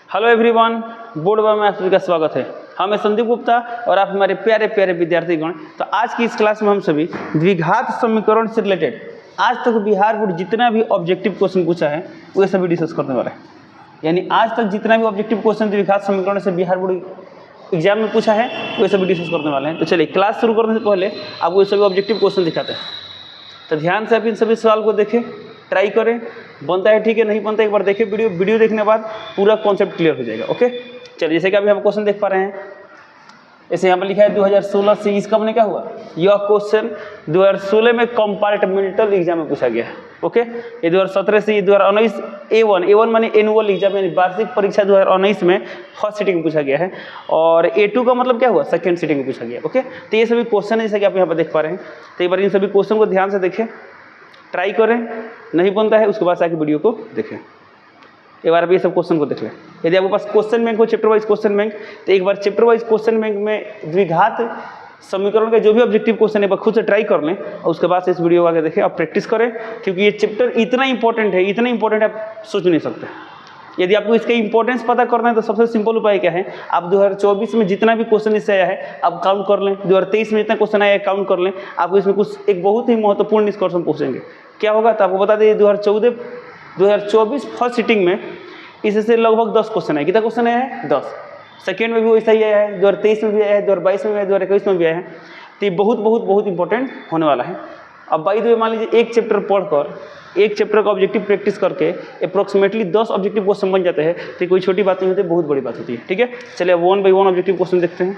Hello everyone, board में आप सभी का स्वागत है। हम हैं संदीप गुप्ता और आप हमारे प्यारे प्यारे विद्यार्थीगण। तो आज की इस क्लास में हम सभी द्विघात समीकरण से रिलेटेड आज तक बिहार बोर्ड जितना भी ऑब्जेक्टिव क्वेश्चन पूछा है वो सभी डिस्कस करने वाला है। यानी आज तक जितना भी ऑब्जेक्टिव क्वेश्चन द्विघात समीकरण से बिहार बोर्ड एग्जाम में पूछा है वो सभी डिस्कस करने वाले हैं। तो चलिए क्लास शुरू करने से पहले आपको ये सभी ऑब्जेक्टिव क्वेश्चन दिखाते हैं। तो ध्यान से आप इन सभी सवाल को देखें, ट्राई करें, बनता है ठीक है, नहीं बनता एक बार देखिए वीडियो देखने के बाद पूरा कॉन्सेप्ट क्लियर हो जाएगा। ओके चलिए, जैसे कि अभी हम क्वेश्चन देख पा रहे हैं, ऐसे यहाँ पर लिखा है 2016 से। इसका मैंने क्या हुआ, यह क्वेश्चन 2016 में कंपार्टमेंटल एग्जाम में पूछा गया है। ओके, ये 2017 से 2019 A1 माने एनुअल एग्जाम यानी वार्षिक परीक्षा 2019 में फर्स्ट सीटिंग में पूछा गया है, और A2 का मतलब क्या हुआ, सेकेंड सीटिंग में पूछा गया। ओके, तो ये सभी क्वेश्चन है जैसे कि आप यहाँ पर देख पा रहे हैं। तो एक बार इन सभी क्वेश्चन को ध्यान से देखें, ट्राई करें, नहीं बनता है उसके बाद आके वीडियो को देखें। एक बार अभी ये सब क्वेश्चन को देख लें। यदि आपके पास क्वेश्चन बैंक हो, चैप्टर वाइज क्वेश्चन बैंक, तो एक बार चैप्टर वाइज क्वेश्चन बैंक में द्विघात समीकरण के जो भी ऑब्जेक्टिव क्वेश्चन है खुद से ट्राई कर लें और उसके बाद से इस वीडियो को आगे देखें, आप प्रैक्टिस करें, क्योंकि ये चैप्टर इतना इंपॉर्टेंट है आप सोच नहीं सकते। यदि आपको इसका इंपॉर्टेंस पता करना है तो सबसे सिंपल उपाय क्या है, आप 2024 में जितना भी क्वेश्चन इससे आया है आप काउंट कर लें, 2023 में जितना क्वेश्चन आया है काउंट कर लें, आपको इसमें कुछ एक बहुत ही महत्वपूर्ण निष्कर्ष पूछेंगे। क्या होगा तो आपको बता दें, 2024 फर्स्ट सीटिंग में इससे लगभग 10 क्वेश्चन है। कितना क्वेश्चन आया है, 10। सेकेंड में भी वैसा ही आया है, 2023 में भी आया है, 2022 में भी आया है, 2021 में भी आया है। तो ये बहुत इंपॉर्टेंट होने वाला है। अब बाई द वे मान लीजिए एक चैप्टर पढ़कर, एक चैप्टर का ऑब्जेक्टिव प्रैक्टिस करके अप्रोक्सीमेटली 10 ऑब्जेक्टिव क्वेश्चन बन जाते हैं, तो कोई छोटी बात नहीं होती, बहुत बड़ी बात होती है। ठीक है, चलिए अब 1 बाई 1 ऑब्जेक्टिव क्वेश्चन देखते हैं।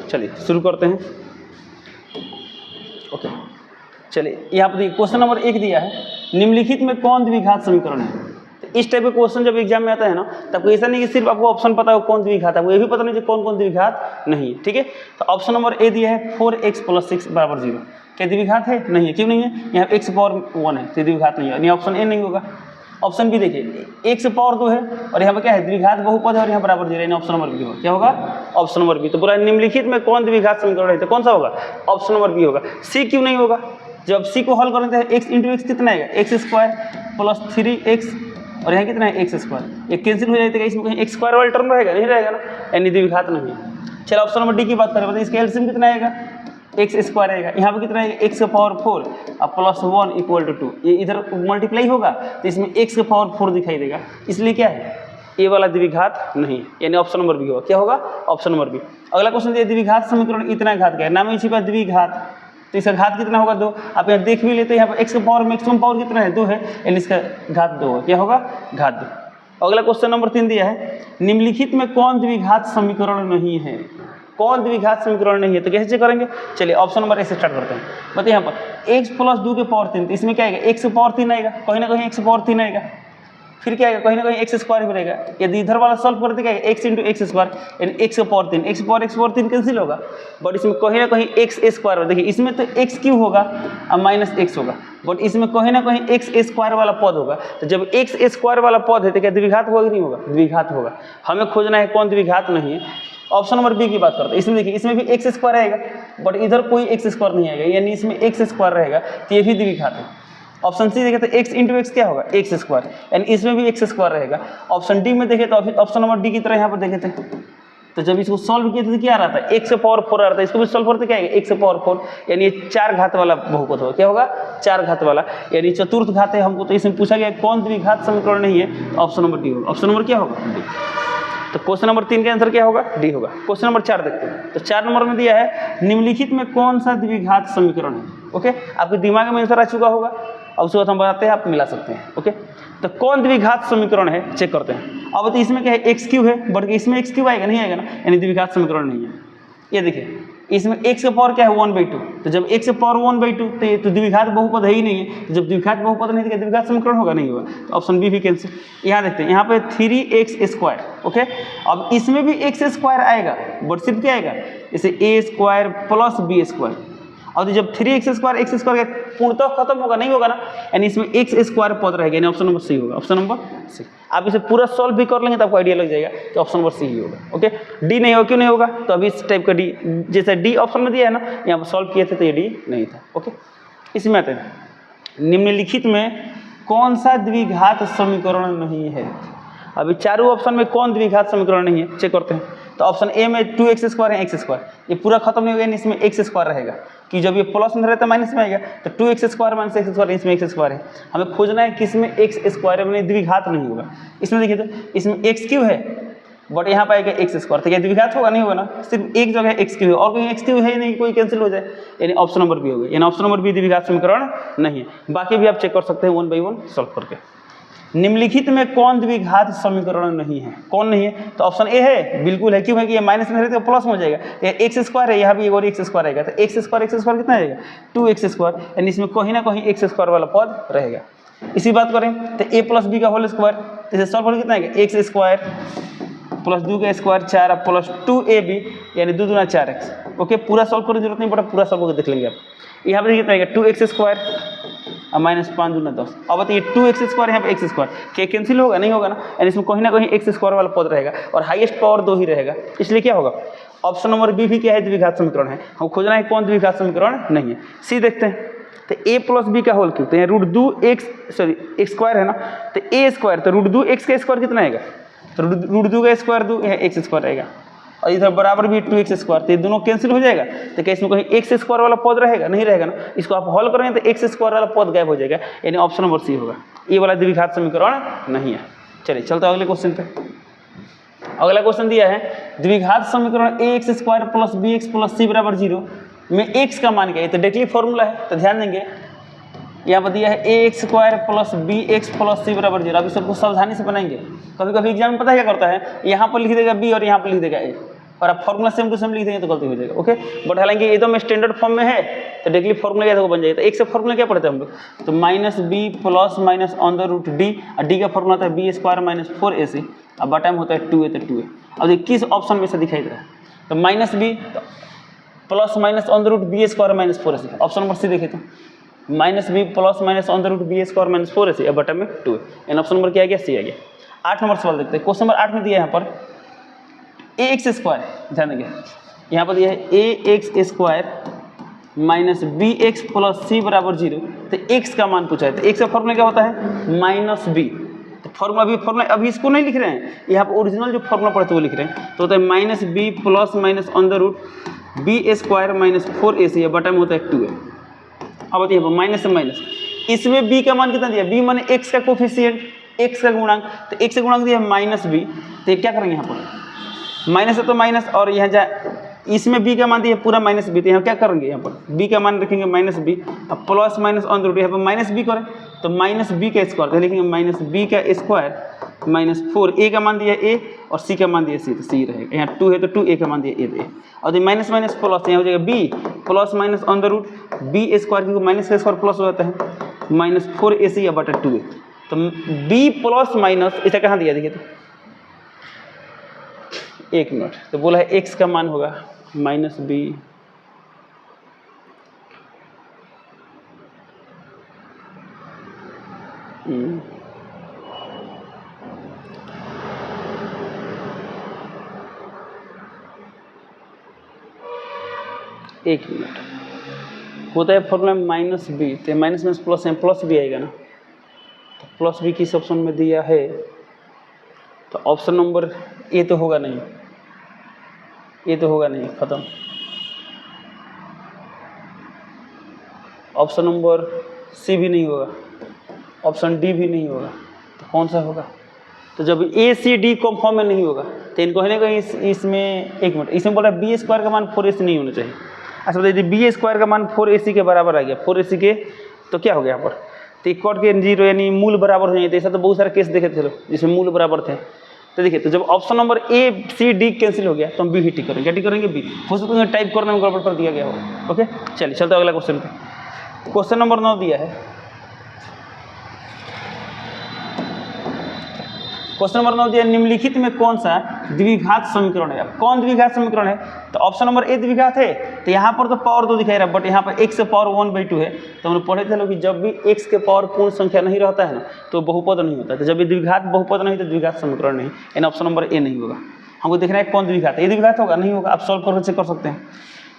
चलिए शुरू करते हैं। ओके चलिए, यहाँ पर क्वेश्चन नंबर 1 दिया है, निम्नलिखित में कौन द्विघात समीकरण है। तो इस टाइप का क्वेश्चन जब एग्जाम में आता है ना, तब ऐसा नहीं कि सिर्फ आपको ऑप्शन पता हो कौन द्विघात है, आपको ये भी पता नहीं कि कौन कौन द्विघात नहीं है। ठीक है, तो ऑप्शन नंबर ए दिया है 4x + 6 = 0। क्या द्विघात है, नहीं है। क्यों नहीं है, यहाँ x पावर 1 है तो द्विघात नहीं है, यानी ऑप्शन ए नहीं होगा। ऑप्शन बी देखिए, x पावर 2 है और यहाँ पर क्या है, द्विघात बहुपद है और यहाँ बराबर 0, यानी ऑप्शन नंबर बी होगा। क्या होगा, ऑप्शन नंबर बी। तो पूरा निम्नलिखित में कौन द्विघात समीकरण है, तो कौन सा होगा, ऑप्शन नंबर बी होगा। सी क्यों नहीं होगा, जब सी को हल करते हैं x × x कितना आएगा, x² + 3x और यहाँ कितना है, x²। ये कैंसिल हो जाएगा, इसमें कहीं x² वाला टर्म रहेगा, नहीं रहेगा ना, यानी द्विघात नहीं है। चलो ऑप्शन नंबर डी की बात करें, बताइए इसका एलसीएम कितना आएगा, x² आएगा। यहाँ पर कितना आएगा, x⁴ अब +1 = 2। ये इधर मल्टीप्लाई होगा तो इसमें x⁴ दिखाई देगा, इसलिए क्या है, ये वाला द्विघात नहीं है, यानी ऑप्शन नंबर बी होगा। क्या होगा, ऑप्शन नंबर बी। अगला क्वेश्चन दिया, द्विघात समीकरण इतना घात का है, नाम ही छिपा द्विघात, तो इसका घात कितना होगा, 2। आप यहाँ देख भी लेते हैं, यहाँ पर x का पावर मैक्सिमम पावर कितना है, 2 है, यानी इसका घात 2 होगा। क्या होगा, घात 2। अगला क्वेश्चन नंबर 3 दिया है, निम्नलिखित में कौन द्विघात समीकरण नहीं है, कौन द्विघात समीकरण नहीं है, तो कैसे करेंगे। चलिए ऑप्शन नंबर ए से स्टार्ट करते हैं। बताइए यहाँ पर x + 2 की पावर 3, तो इसमें क्या आएगा, x की पावर 3 आएगा, कहीं ना कहीं x की पावर 3 आएगा, फिर क्या आएगा, कहीं ना कहीं x² ही रहेगा। यदि इधर वाला सॉल्व करते क्या आएगा, x × x², यानी x की पावर 3, x पावर 3 कैंसिल होगा, बट इसमें कहीं ना कहीं x²। देखिए इसमें तो x क्यों होगा और -x होगा, बट इसमें कहीं ना कहीं x² वाला पद होगा। तो जब x² वाला पद है तो क्या द्विघात होगा कि नहीं होगा, द्विघात होगा। हमें खोजना है कौन द्विघात नहीं है। ऑप्शन नंबर बी की बात करते हैं, इसमें देखिए इसमें भी x² आएगा, बट इधर कोई x² नहीं आएगा, यानी इसमें x² रहेगा, तो ये भी द्विघात है। ऑप्शन सी देखें तो x × x क्या होगा, x², यानी इसमें भी x² रहेगा। ऑप्शन डी में देखें तो ऑप्शन नंबर डी की तरह यहाँ पर देखे थे, तो जब इसको सॉल्व किए थे तो क्या आ रहा था, x⁴ आ रहा था, इसको भी सॉल्व करते क्या आएगा, x⁴, यानी ये 4 घात वाला बहुपद होगा। क्या होगा, 4 घात वाला, यानी चतुर्थ घात है। हमको तो इसमें पूछा गया कौन द्विघात समीकरण नहीं है, तो ऑप्शन नंबर डी होगा। ऑप्शन नंबर क्या होगा, डी। तो क्वेश्चन नंबर 3 का आंसर क्या होगा, डी होगा। क्वेश्चन नंबर 4 देखते हैं। तो 4 नंबर में दिया है, निम्नलिखित में कौन सा द्विघात समीकरण है। ओके, आपके दिमाग में आंसर आ चुका होगा, अब उसके बाद हम बताते हैं, आप मिला सकते हैं। ओके, तो कौन द्विघात समीकरण है चेक करते हैं। अब तो इसमें क्या है, x³ है, बट इसमें x³ आएगा, नहीं आएगा ना, यानी द्विघात समीकरण नहीं है। ये देखिए इसमें x का पावर क्या है, 1/2, तो जब x का पावर 1/2 तो ये तो द्विघात बहुपद है ही नहीं है। तो जब द्विघात बहुपद नहीं तो द्विघात समीकरण होगा, नहीं होगा। तो ऑप्शन बी भी कैंसिल। यहाँ देखते हैं, यहाँ पे 3x²। ओके, अब इसमें भी x² आएगा, बट सिर्फ क्या आएगा, इसे a² + b²। और जब 3x² का पूर्णतः खत्म होगा, नहीं होगा ना, यानी इसमें x² पद रहेगा, यानी ऑप्शन नंबर सी होगा। Option number C. आप इसे पूरा सॉल्व भी कर लेंगे तो आपको आइडिया लग जाएगा कि ऑप्शन नंबर सी ही होगा। ओके, डी नहीं होगा, क्यों नहीं होगा, तो अभी इस टाइप का डी, जैसे डी ऑप्शन में दिया है ना, यहाँ पर सॉल्व किए थे तो ये डी नहीं था। ओके, इसमें आते हैं, निम्नलिखित में कौन सा द्विघात समीकरण नहीं है। अभी चारों ऑप्शन में कौन द्विघात समीकरण नहीं है चेक करते हैं। तो ऑप्शन ए में 2x² है x², ये पूरा खत्म नहीं होगा, इसमें x² रहेगा कि जब ये प्लस में रहता है माइनस में आएगा, तो 2x² माइनस x², इसमें x² है। हमें खोजना है किसमें x² है, द्विघात नहीं होगा। इसमें देखिए तो इसमें x³ है बट यहाँ पर आएगा x², तो क्या द्विघात होगा, नहीं होगा ना, सिर्फ एक जगह x³ है और कहीं x³ है नहीं, कोई कैंसिल हो जाए, यानी ऑप्शन नंबर बी होगा, यानी ऑप्शन नंबर बी द्विघात समीकरण नहीं है। बाकी भी आप चेक कर सकते हैं 1 बाई 1 सॉल्व करके। निम्नलिखित में कौन द्विघात समीकरण नहीं है, कौन नहीं है, तो ऑप्शन ए है, बिल्कुल है, क्यों है कि ये माइनस में रहते प्लस में हो जाएगा, ये x² है, यहाँ भी एक और x² आएगा, तो x² कितना आएगा 2x², यानी इसमें कहीं ना कहीं x² वाला पद रहेगा। इसी बात करें तो a प्लस बी का होल स्क्वायर, तो इसे सॉल्व करके कितना आएगा x² प्लस 2 का स्क्वायर 4 प्लस 2ab यानी 2 दूना 4x। ओके, पूरा सॉल्व करने की जरूरत नहीं पड़ा, पूरा सॉल्व करके देख लेंगे आप। यहाँ पर कितना आएगा 2x² और माइनस 5 दूना 10। अब बताइए 2x² यहाँ पे x², क्या कैंसिल होगा, नहीं होगा ना, यानी इसमें कहीं ना कहीं x² वाला पद रहेगा और हाईएस्ट पावर 2 ही रहेगा, इसलिए क्या होगा ऑप्शन नंबर बी भी क्या है द्विघात समीकरण है। हम खोजना है कौन द्विघात समीकरण नहीं है। सी देखते हैं, तो a प्लस बी का होल क्यूब, तो यहाँ x² है ना, तो a², तो √2x का स्क्वायर कितना आएगा, तो √2 का स्क्वायर 2, यहाँ x² रहेगा और इधर बराबर भी 2x², तो ये दोनों कैंसिल हो जाएगा, तो क्या इसमें कहीं x² वाला पद रहेगा, नहीं रहेगा ना, इसको आप हल करेंगे तो x² वाला पद गायब हो जाएगा, यानी ऑप्शन नंबर सी होगा, ये वाला द्विघात समीकरण नहीं है। चलिए चलते अगले क्वेश्चन पे। अगला क्वेश्चन दिया है द्विघात समीकरण ax² plus bx plus c बराबर 0 में x का मान क्या है, तो डायरेक्टली फॉर्मूला है, तो ध्यान देंगे यहाँ पर दिया है ax² plus bx plus c बराबर 0। अब इसको सावधानी से बनाएंगे, कभी कभी एग्जाम में पता है क्या करता है, यहाँ पर लिख देगा b और यहाँ पर लिख देगा a, और आप फॉर्मूला सेम टू सेम लिख देंगे तो गलती हो जाएगा। ओके, बट हालांकि एकदम स्टैंडर्ड फॉर्म में है तो डायरेक्टली फॉर्मूला क्या बन जाएगा, तो एक से फॉर्मूला क्या पढ़ते हैं हम लोग, तो -b प्लस माइनस √d, और d का फॉर्मूला होता है b² माइनस 4ac, अब बटा में होता है 2a, तो 2a। अब देखिए किस ऑप्शन में से दिखाई दे रहा है, तो -b plus minus √b² minus 4ac, option number C देखे तो -b plus minus √b² minus 4ac, अब बटा में 2a, यानी ऑप्शन नंबर क्या आ गया, सी आ गया। 8 नंबर सवाल देखते हैं, क्वेश्चन नंबर 8 में दिया है यहाँ पर ax², ध्यान देंगे यहाँ पर दिया है ax² minus bx plus c बराबर 0, तो x का मान पूछा है, तो x का फॉर्मूला क्या होता है -b, तो फॉर्मूला अभी इसको नहीं लिख रहे हैं, यहाँ पर ओरिजिनल जो फॉर्मूला पढ़ते वो लिख रहे हैं, तो होता है -b plus minus √b² minus 4ac, बटा में होता है 2a। अब बताइए माइनस से माइनस, इसमें b का मान कितना दिया, b माने x का कोफिशिएंट, x का गुणांक, तो x का गुणांक दिया -b, तो ये क्या करेंगे यहाँ पर माइनस है तो माइनस, और यहाँ जा इसमें b का मान दिया पूरा -b, तो यहाँ क्या करेंगे, यहाँ पर b का मान रखेंगे -b, अब प्लस माइनस √, यहाँ पर -b करें तो -b का स्क्वायर, तो लिखेंगे -b का स्क्वायर माइनस 4, a का मान दिया a और c का मान दिया c, तो c रहेगा, यहाँ 2 है तो 2a का मान दिया a, तो a, और माइनस माइनस प्लस यहाँ हो जाएगा b प्लस माइनस √b², क्योंकि माइनस का स्क्वायर प्लस हो जाता है -4ac या बटा 2a, तो b प्लस माइनस इसे कहाँ दिया देखिए, तो 1 मिनट, तो बोला है x का मान होगा -b एक मिनट होता है फॉर्मूला -b, तो माइनस प्लस है, प्लस भी आएगा ना, तो प्लस भी किस ऑप्शन में दिया है, तो ऑप्शन नंबर ए तो होगा नहीं, ये तो होगा नहीं, खत्म। ऑप्शन नंबर सी भी नहीं होगा, ऑप्शन डी भी नहीं होगा, तो कौन सा होगा, तो जब ए सी डी कॉन्फॉर्म में नहीं होगा तो इनको है ना कहीं इसमें, एक मिनट, इसमें बोला b² का मान 4ac नहीं होना चाहिए। अच्छा बताइए b² का मान 4ac के बराबर आ गया, 4ac के, तो क्या हो गया यहाँ पर, तो इक्वल के 0 यानी मूल बराबर हो जाते, ऐसा तो बहुत सारे केस देखे थे लोग जिसमें मूल बराबर थे। तो देखिए, तो जब option number A C D cancel हो गया तो हम बी ही टिक करेंगे, क्या टिक करेंगे, बी। हो सकता है टाइप करने में गड़बड़ कर दिया गया हो। ओके, चलिए चलते अगला क्वेश्चन पे। क्वेश्चन नंबर 9 दिया है, क्वेश्चन नंबर 9 दिया, निम्नलिखित में कौन सा द्विघात समीकरण है। अब कौन द्विघात समीकरण है, तो ऑप्शन नंबर ए द्विघात है, तो यहाँ पर तो पावर 2 दिखाई रहा है, बट यहाँ पर x से पावर 1/2 है। तो हमने पढ़े थे लोग कि जब भी x के पावर पूर्ण संख्या नहीं रहता है ना तो बहुपद नहीं होता है, तो जब भी द्विघात बहुपद नहीं तो द्विघात समीकरण नहीं, यानी ऑप्शन नंबर ए नहीं होगा। हमको देखना है कौन द्विघात है, ये द्विघात होगा, नहीं होगा, आप सॉल्व करके चेक कर सकते हैं।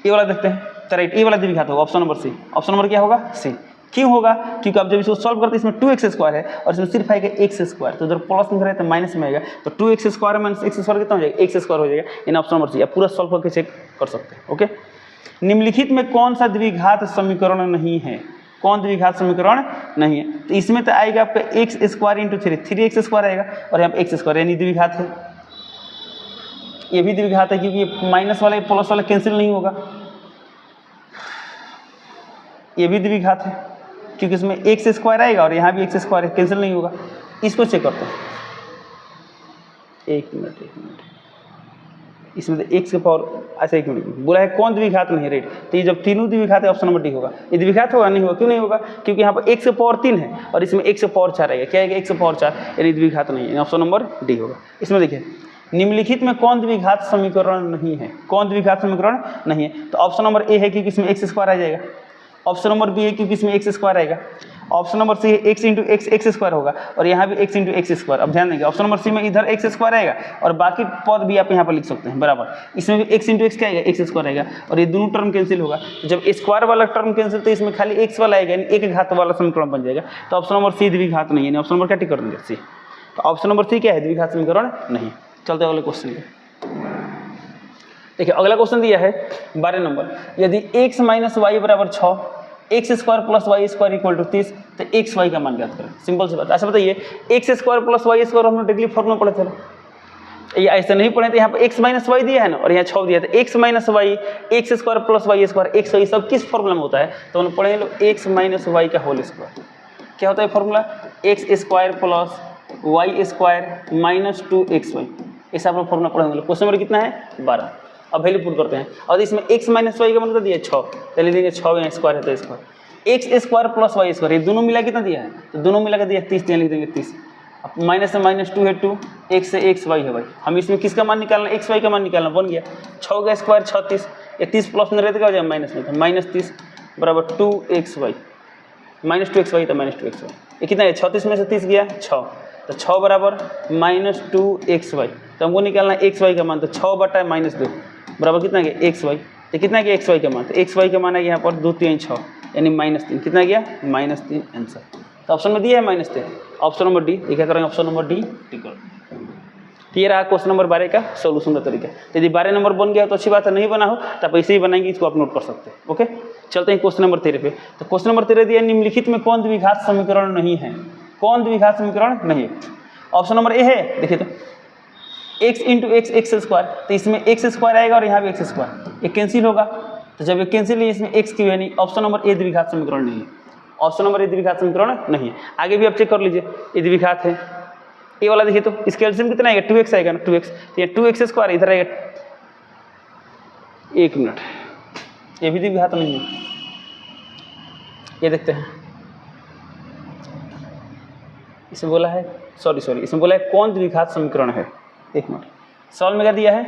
ये वाला देखते हैं, तो राइट, ये वाला द्विघात होगा, option number C. Option number क्या होगा, सी। क्यों होगा? क्योंकि आप जब इसको सॉल्व करते हैं इसमें 2x² है और इसमें सिर्फ आएगा x², तो उधर प्लस में रहेगा तो माइनस में आएगा, तो 2x² माइनस x² कितना हो जाएगा? x² हो जाएगा। इन ऑप्शन नंबर सी आप पूरा सॉल्व करके चेक कर सकते हैं। ओके, निम्नलिखित में कौन सा द्विघात समीकरण नहीं है? कौन द्विघात समीकरण नहीं है? तो इसमें तो आएगा आपका x² × 3x² आएगा और यहाँ पे x² यानी द्विघात है। ये भी द्विघात है क्योंकि माइनस वाला प्लस वाला कैंसिल नहीं होगा। ये भी द्विघात है क्योंकि इसमें x² आएगा और यहाँ भी x² है, कैंसिल नहीं होगा। इसको चेक करते हैं, एक मिनट, इसमें तो x के पावर, अच्छा एक मिनट, बोला है कौन द्विघात नहीं है रेट, तो ये जब तीनों द्विघात है ऑप्शन नंबर डी होगा। ये द्विघात होगा? नहीं होगा। क्यों नहीं होगा? क्योंकि यहाँ पर x के पावर 3 है और इसमें x के पावर 4 आएगा। क्या आएगा? x के पावर 4, यानी द्विघात नहीं है। ऑप्शन नंबर डी होगा। इसमें देखिए निम्नलिखित में कौन द्विघात समीकरण नहीं है? कौन द्विघात समीकरण नहीं है? तो ऑप्शन नंबर ए है क्योंकि इसमें x² आ जाएगा। ऑप्शन नंबर बी है क्योंकि इसमें x² आएगा। ऑप्शन नंबर सी है x × x² होगा और यहाँ भी x × x²। अब ध्यान देंगे ऑप्शन नंबर सी में इधर x² आएगा और बाकी पद भी आप यहाँ पर लिख सकते हैं बराबर। इसमें भी x × x क्या आएगा? x² आएगा और ये दोनों टर्म कैंसिल होगा। तो जब स्क्वायर वाला टर्म कैंसिल तो इसमें खाली x वाला आएगा, यानी एक घात वाला समीकरण बन जाएगा। तो ऑप्शन नंबर सी द्विघात नहीं है। ऑप्शन नंबर क्या टिक कर देंगे? सी। तो ऑप्शन नंबर सी क्या है? द्विघात समीकरण नहीं। चलते अगले क्वेश्चन पे। देखिए अगला क्वेश्चन दिया है 12 नंबर, यदि x - y = 6, x² + y² = 30, तो x y का मान ज्ञात करें। सिंपल सी बात। अच्छा बताइए, x² + y² हमने डिग्री फॉर्मूला पढ़े थे, ये ऐसे नहीं पढ़े थे। यहाँ पे x - y दिया है ना और यहाँ 6 दिया था। x - y, x² + y², x y सब किस फॉर्मूला में होता है? तो हम पढ़े लोग x - y का होल स्क्वायर। क्या होता है फॉर्मूला? x² + y² - 2xy। ऐसा आप लोग फॉर्मूला पढ़ेंगे। क्वेश्चन नंबर कितना है? 12। अब वैल्यू पुट करते हैं और इसमें x - y का मतलब दिया है 6, चलिए देंगे 6 यहाँ स्क्वायर है तो स्क्वायर, x² + y², ये दोनों मिला कितना दिया है? तो दोनों मिला के दिया 30, यहाँ लिख देंगे 30। अब माइनस से -2 है 2, x से xy है भाई। हम इसमें किसका मान निकालना? xy का मान निकालना। बन गया 6 का स्क्वायर 36, ये 30 प्लस में रहते क्या हो जाएगा? माइनस में, तो -30 = 2xy, -2xy तो -2xy। ये कितना है? 36 में से 30 गया 6, तो 6 बराबर -2xy। तो हमको निकालना xy का मान, तो 6/-2 बराबर कितना गया? xy। तो कितना गया xy का मान? तो xy का मान है यहाँ पर 2 3 6 यानी -3। कितना गया? -3 आंसर। तो ऑप्शन में दिया है -3, ऑप्शन नंबर डी। ये क्या करेंगे? ऑप्शन नंबर डी टिक कर। ये रहा क्वेश्चन नंबर 12 का सोल्यूशन का तरीका। यदि 12 नंबर बन गया तो अच्छी बात है, नहीं बना हो तो आप ऐसे ही बनाएंगे, इसको आप नोट कर सकते हैं। ओके, चलते हैं क्वेश्चन नंबर 13 पे। तो क्वेश्चन नंबर 13 दिया, निम्नलिखित में कौन द्विघात समीकरण नहीं है? कौन द्विघात समीकरण नहीं है? ऑप्शन नंबर ए है। देखिए तो x × x² तो इसमें x² आएगा और यहाँ भी x², ये कैंसिल होगा। तो जब ये कैंसिल है इसमें x क्यों, यानी ऑप्शन नंबर ए द्विघात समीकरण नहीं है। ऑप्शन नंबर ए द्विघात समीकरण नहीं है। आगे भी आप चेक कर लीजिए, ये द्विघात है। ये वाला देखिए तो इसका एलसीएम कितना आएगा? 2x आएगा ना, 2x, तो ये 2x² इधर आएगा। एक मिनट, ये भी द्विघात नहीं है। ये देखते हैं, इसमें बोला है सॉरी इसमें बोला है कौन द्विघात समीकरण है। एक मिनट, सवाल में क्या दिया है?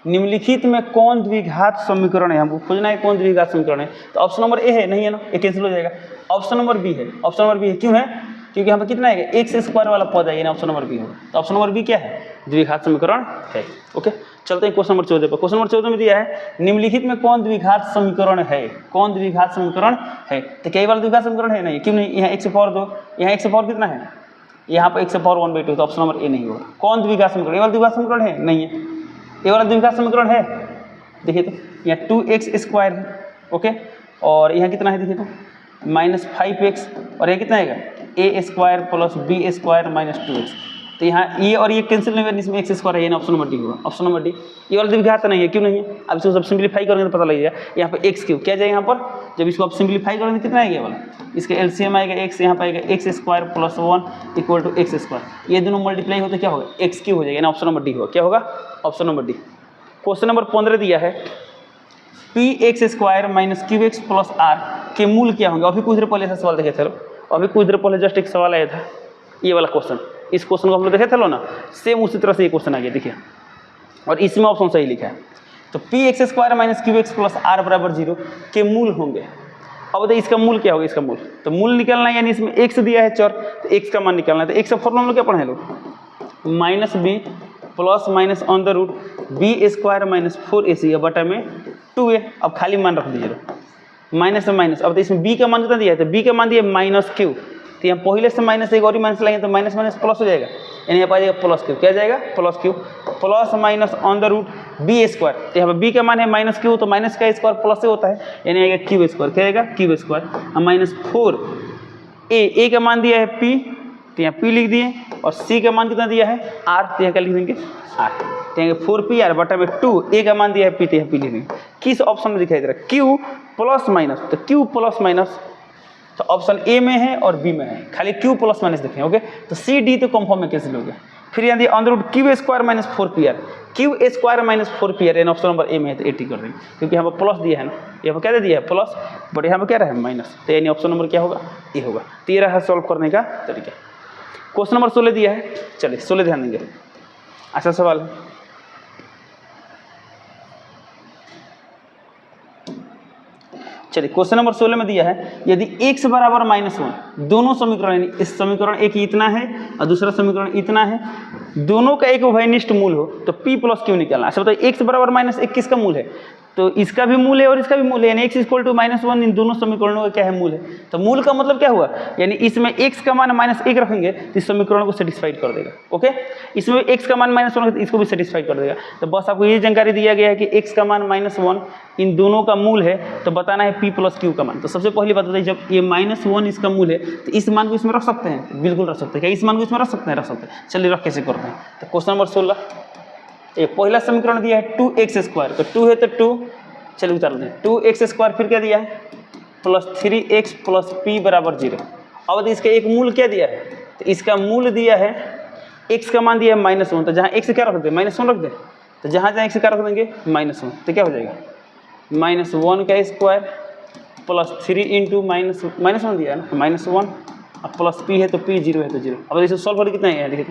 निम्नलिखित में कौन द्विघात समीकरण है? हमको खोजना है कौन द्विघात समीकरण है। तो ऑप्शन नंबर ए है, नहीं है ना, ये कैंसिल हो जाएगा। ऑप्शन नंबर बी है। ऑप्शन नंबर बी है, क्यों है? क्योंकि यहाँ पर कितना है? x² वाला पद है, यानी ऑप्शन नंबर बी होगा। तो ऑप्शन नंबर बी क्या है? द्विघात समीकरण है। ओके, चलते हैं क्वेश्चन नंबर 14 पर। क्वेश्चन नंबर 14 में दिया है, निम्नलिखित में कौन द्विघात समीकरण है? कौन द्विघात समीकरण है? तो कई बार द्विघात समीकरण है नहीं, क्यों नहीं? यहाँ x पावर 2, यहाँ x पावर कितना है? यहाँ पर x पावर 1/2, तो ऑप्शन नंबर ए नहीं होगा। कौन द्विघात समीकरण? ये वाला द्विघात समीकरण है? नहीं है। ये वाला द्विघात समीकरण है? देखिए तो यहाँ 2x² है, ओके, और यहाँ कितना है? देखिए तो -5x, और ये कितना आएगा? a² + b² - 2x। तो यहाँ ये और ये कैंसिल नहीं होगा, इसमें x² है, ऑप्शन नंबर डी होगा। Option number D. ये वाला द्विघात नहीं है, क्यों नहीं है? अब इसको सब सिंप्लीफाई करेंगे तो पता लगेगा। यहाँ पर x क्यों क्या जाएगा? यहाँ पर जब इसको आप सिंप्लीफाई करेंगे कितना आएगा? वाला इसका एलसीएम आएगा x, यहाँ पर आएगा x² + 1 = x²। ये दोनों मल्टीप्लाई होते क्या होगा? x³ हो जाएगा, ऑप्शन नंबर डी होगा। क्या होगा? Option number D. Question number 15 दिया है, px² - qx + r के मूल क्या होंगे? अभी कुछ देर पहले ऐसा सवाल देखे थे, अभी कुछ देर पहले जस्ट एक सवाल आया था, ये वाला क्वेश्चन। इस क्वेश्चन को हम लोग देखे थे लो ना, सेम उसी तरह से ये क्वेश्चन आ गया, देखिए, और इसमें ऑप्शन सही लिखा है। तो px² - qx + r = 0 के मूल होंगे। अब बताइए इसका मूल क्या होगा? इसका मूल तो मूल निकालना है, यानी इसमें x दिया है चर, तो x का मान निकालना है। तो x का फॉर्मूला हम लोग क्या पढ़े लोग? -b ± (b² - 4ac) बटा में 2a। अब खाली मान रख दीजिए, माइनस में माइनस। अब तो इसमें b का मान कितना दिया है, तो b का मान दिया माइनस क्यू, तो यहाँ पहले से माइनस एक और ही माइनस लाएंगे तो माइनस माइनस प्लस हो जाएगा, यानी यहाँ पर आ जाएगा प्लस क्यू। क्या जाएगा plus Q, plus minus on the root B square, तो यहाँ पर बी का मान है माइनस क्यू, तो माइनस का स्क्वायर प्लस से होता है, यानी आएगा क्यू स्क्वायर। क्या आएगा क्यू स्क्वायर। माइनस 4 ए का मान दिया है पी, तो यहाँ पी लिख दिए, और सी का मान कितना दिया है आर, तो यहाँ क्या लिख देंगे आर, तो यहाँ 4pr बटा में 2 ए का मान दिया है पी, तो यहाँ पी लिख देंगे। किस ऑप्शन में दिखाई दे रहा है क्यू प्लस माइनस, तो क्यू प्लस माइनस तो ऑप्शन ए में है और बी में है, खाली क्यू प्लस माइनस देखें। ओके, तो सी डी तो कंफर्म में कैंसिल हो गया। फिर यहाँ दिया under root Q square minus 4pr, Q square minus 4pr, यानी ऑप्शन नंबर ए में है, तो 80 कर देंगे, क्योंकि यहाँ पर प्लस दिया है ना, यहाँ पर क्या दे दिया है प्लस, बट यहाँ पर क्या रहा है माइनस, तो यानी ऑप्शन नंबर क्या होगा ए होगा। तो ये रहा सॉल्व करने का तरीका। क्वेश्चन नंबर 16 दिया है, चलिए 16 ध्यान देंगे, अच्छा सवाल है। चलिए क्वेश्चन नंबर 16 में दिया है, यदि x बराबर -1, दोनों समीकरण, यानी इस समीकरण एक इतना है और दूसरा समीकरण इतना है, दोनों का एक उभयनिष्ठ मूल हो तो p प्लस क्यू निकालना। अच्छा बताइए x बराबर -1 किसका मूल है, तो इसका भी मूल है और इसका भी मूल है, यानी x इक्वल टू -1, इन दोनों समीकरणों का क्या है मूल है। तो मूल का मतलब क्या हुआ, यानी इसमें x का मान -1 रखेंगे तो इस समीकरण को सेटिस्फाइड कर देगा। ओके, इसमें x का मान -1 तो इसको भी सेटिस्फाइड कर देगा। तो बस आपको ये जानकारी दिया गया है कि x का मान -1 इन दोनों का मूल है, तो बताना है p प्लस क्यू का मान। तो सबसे पहली बात बताइए, जब ये -1 इसका मूल है तो इस मान को इसमें रख सकते हैं, बिल्कुल रख सकते हैं। क्या इस मान को इसमें रख सकते हैं, रख सकते हैं। चलिए रख कैसे करते हैं। तो क्वेश्चन नंबर 16, ये पहला समीकरण दिया है 2x स्क्वायर, तो 2 है तो 2, चलिए उतार लें 2x स्क्वायर, फिर क्या दिया है प्लस 3x प्लस p बराबर 0। अब इसका एक मूल क्या दिया है, तो इसका मूल दिया है x का मान दिया है -1, तो जहाँ x क्या रख दें -1 रख दें, तो जहाँ जहाँ x क्या रख देंगे -1, तो क्या हो जाएगा -1 का स्क्वायर प्लस 3 इंटू -1 दिया है ना -1, अब प्लस p है तो p 0 है तो 0। अब इसे सॉल्व करके कितना है देखिए,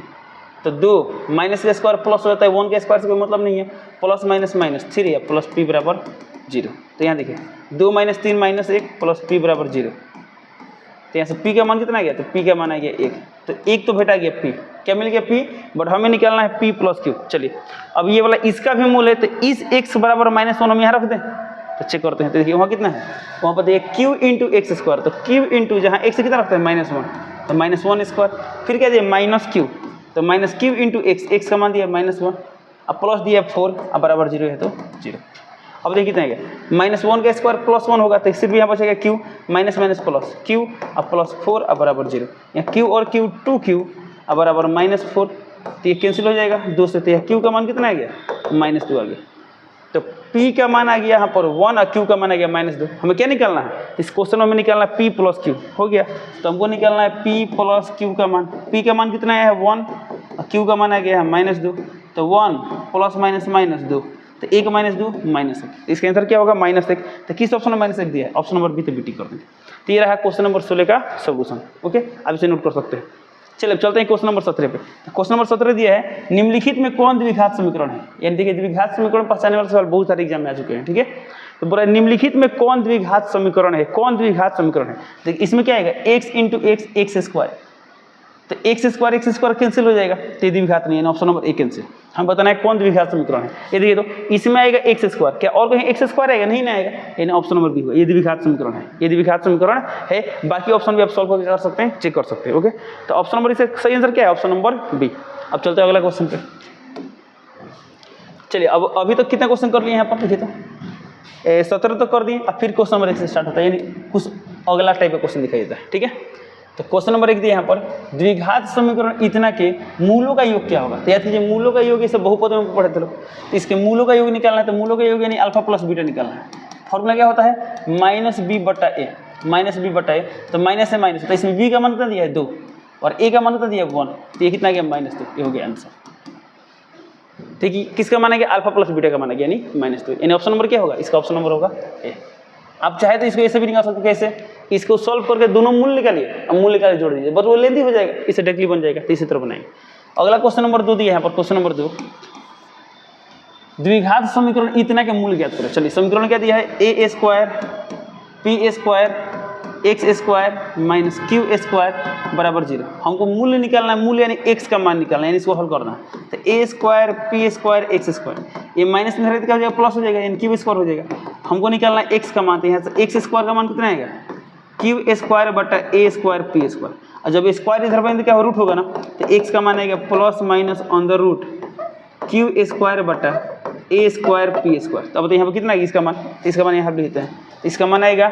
तो 2 माइनस का स्क्वायर प्लस हो जाता है, 1 के स्क्वायर से कोई मतलब नहीं है, प्लस माइनस माइनस 3 है प्लस p बराबर 0। तो यहाँ देखिए 2 - 3 - 1 प्लस p बराबर 0, तो यहाँ से p का मान कितना आ गया, तो p का मान आ गया 1, तो 1 तो भेटा गया p, क्या मिल गया p, बट हमें निकालना है p प्लस क्यू। चलिए अब ये वाला इसका भी मूल है, तो इस x बराबर -1 हम यहाँ रख दें, तो चेक करते हैं। तो देखिए वहाँ कितना है, वहाँ पर देखिए q इंटू एक्स स्क्वायर, तो q इंटू जहाँ x कितना रखते हैं -1, तो -1 स्क्वायर, फिर क्या दिया माइनस q, तो माइनस क्यू इंटू एक्स का मान दिया -1, अब प्लस दिया 4, अब बराबर 0 है तो 0। अब देखिए कितना है -1 का स्क्वायर प्लस 1 होगा, तो सिर्फ यहाँ बचेगा Q, minus minus plus Q, अब प्लस 4, अब बराबर 0। यहाँ क्यू और क्यू 2q, अब बराबर -4, तो ये कैंसिल हो जाएगा 2 से, तो यहाँ क्यू का मान कितना आ गया -2 आ गया। तो p का मान आ गया यहाँ पर 1 और q का मान आ गया -2। हमें क्या निकालना है, इस क्वेश्चन में हमें निकालना है p प्लस क्यू, हो गया। तो हमको निकालना है p प्लस क्यू का मान, p का मान कितना है 1 और q का मान आ गया है -2, तो 1 प्लस माइनस -2, तो 1 -2 -1, इसका आंसर क्या होगा -1। तो किस ऑप्शन में -1 दिया है, ऑप्शन नंबर बी, तो बी टिक कर देंगे। तो ये रहा क्वेश्चन नंबर 16 का सोल्यूशन। ओके, आप इसे नोट कर सकते हैं। चलिए चलते हैं क्वेश्चन नंबर 17 पे। तो क्वेश्चन नंबर 17 दिया है, निम्नलिखित में कौन द्विघात समीकरण है, यानी देखिए द्विघात समीकरण पहचानने वाले सवाल बहुत सारे एग्जाम में आ चुके हैं, ठीक है। तो बोला निम्नलिखित में कौन द्विघात समीकरण है, कौन द्विघात समीकरण है। देखिए इसमें क्या आएगा x इंटू एक्स स्क्वायर, तो एक्स स्क्वायर कैंसिल हो जाएगा, तो ये द्विघात नहीं है, ऑप्शन नंबर ए कैंसिल। हम बताना है कौन द्विघात समीकरण है। ये देखिए तो इसमें आएगा एक्स स्क्वायर, क्या और कहीं एक्स स्क्वायर आएगा, नहीं ना आएगा, यानी ऑप्शन नंबर बी होगा, ये द्विघात समीकरण है, ये द्विघात समीकरण है। बाकी ऑप्शन भी आप सॉल्व करके कर सकते हैं, चेक कर सकते हैं। ओके, तो ऑप्शन नंबर इसका सही आंसर क्या है, ऑप्शन नंबर बी। अब चलते हैं अगला क्वेश्चन पे। चलिए अब अभी तक कितना क्वेश्चन कर लिए यहाँ पर, देखिए तो 17 तो कर दिए, अब फिर क्वेश्चन नंबर 1 से स्टार्ट होता है, यानी कुछ अगला टाइप का क्वेश्चन दिखाई देता है, ठीक है। तो क्वेश्चन नंबर 1 दिया यहाँ पर, द्विघात समीकरण इतना के मूलों का योग क्या होगा। तो याद कीजिए मूलों का योग, इसे बहुपद में पढ़े थे लोग, तो इसके मूलों का योग निकालना है। तो मूलों का योग यानी अल्फा प्लस बीटा निकालना है। फॉर्मूला क्या होता है, -b/a, -b/a, तो माइनस से माइनस, तो इसमें b का मान कितना दिया है 2 और a का मान कितना दिया है 1, तो ये कितना गया -2, ये हो गया आंसर। ठीक है, किसका मान गया, अल्फा प्लस बीटा का मान गया, यानी -2, यानी ऑप्शन नंबर क्या होगा, इसका ऑप्शन नंबर होगा ए। आप चाहे तो इसको ऐसे भी निकाल सकते हैं, कैसे, इसको सॉल्व करके दोनों मूल्य निकालिए, अब मूल्य निकाल जोड़ दीजिए, बस वो लेंथी हो जाएगा, इसे डायरेक्टली बन जाएगा, तो इसी तरह बनाएंगे। अगला क्वेश्चन नंबर 2 दिया यहाँ पर, क्वेश्चन नंबर 2, द्विघात समीकरण इतना के मूल्य ज्ञात करो। चलिए समीकरण क्या दिया है, a² p² x² minus q² बराबर 0। हमको मूल्य निकालना है, मूल्य यानी x का मान निकालना है, यानी इसको हल करना है। तो a² p² x², ये माइनस में क्या हो जाएगा, प्लस हो जाएगा, यानी q² हो जाएगा। हमको निकालना है एक्स का मान, तो यहाँ से एक्स स्क्वायर का मान कितना आएगा, क्यू स्क्वायर बटा ए स्क्वायर पी स्क्वायर। और जब स्क्वायर इधर बने तो क्या रूट होगा ना, तो एक्स का मान आएगा plus minus on the root Q square बटा ए स्क्वायर पी स्क्वायर। तो अब तो यहाँ पर कितना है इसका मान, इसका मान यहाँ पर लिखते हैं, इसका मान आएगा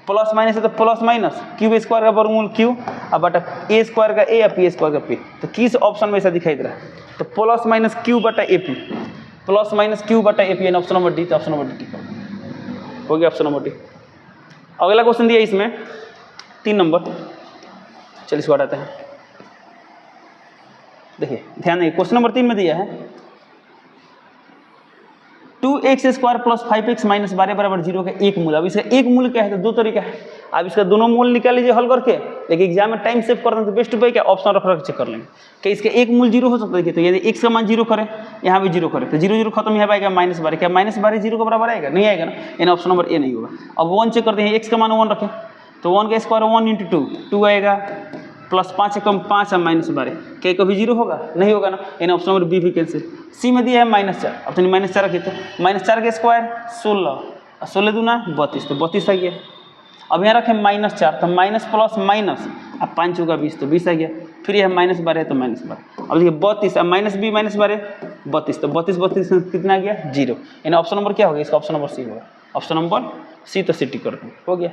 प्लस माइनस है तो प्लस माइनस क्यू स्क्वायर का वर्गमूल क्यू और बटा ए स्क्वायर का ए या पी स्क्वायर का पी। तो किस ऑप्शन में ऐसा दिखाई दे रहा है, तो प्लस माइनस क्यू बटा A P, plus minus Q बटा ए पी, यानी ऑप्शन नंबर डी। तो ऑप्शन नंबर डी हो गया ऑप्शन नंबर डी। अगला क्वेश्चन दिया इसमें 3 नंबर, चलिए इसको हटाते हैं। देखिए ध्यान दें, क्वेश्चन नंबर 3 में दिया है 2x square plus 5x minus 12 बराबर 0 का एक मूल। अब इसका एक मूल क्या है, तो 2 तरीका है। अब इसका दोनों मूल निकाल लीजिए हल करके, लेकिन एग्जाम में टाइम सेव करना तो बेस्ट उपाय क्या, ऑप्शन रख रख चेक कर लेंगे कि इसका एक मूल 0 हो सकता है। देखिए तो यदि x का मान 0 करें, यहाँ भी 0 करें, तो 0 0 खत्म, यहाँ आएगा -12। क्या -12 0 के बराबर आएगा, नहीं आएगा ना, यानी ऑप्शन नंबर ए नहीं होगा। अब 1 चेक करते हैं, x का मान 1 रखें, तो 1 का स्क्वायर 1 × 2, 2 आएगा, प्लस 5 कम 5 और -12, क्या कभी 0 होगा, नहीं होगा ना, यानी ऑप्शन नंबर बी भी कैंसिल। सी में दिया है -4, अब तो -4 रखिए, तो -4 का स्क्वायर 16 और 16 दूना 32, तो 32 आ गया। अब यहाँ रखें -4, तो माइनस प्लस माइनस, अब 5 चौका 20, तो 20 आ गया। फिर यह -12 है तो -12, अब देखिए 32 और -20 -12 32, तो 32 कितना आ गया 0, यानी ऑप्शन नंबर क्या होगा इसका, ऑप्शन नंबर सी होगा। ऑप्शन नंबर सी, तो सी टिक कर हो गया।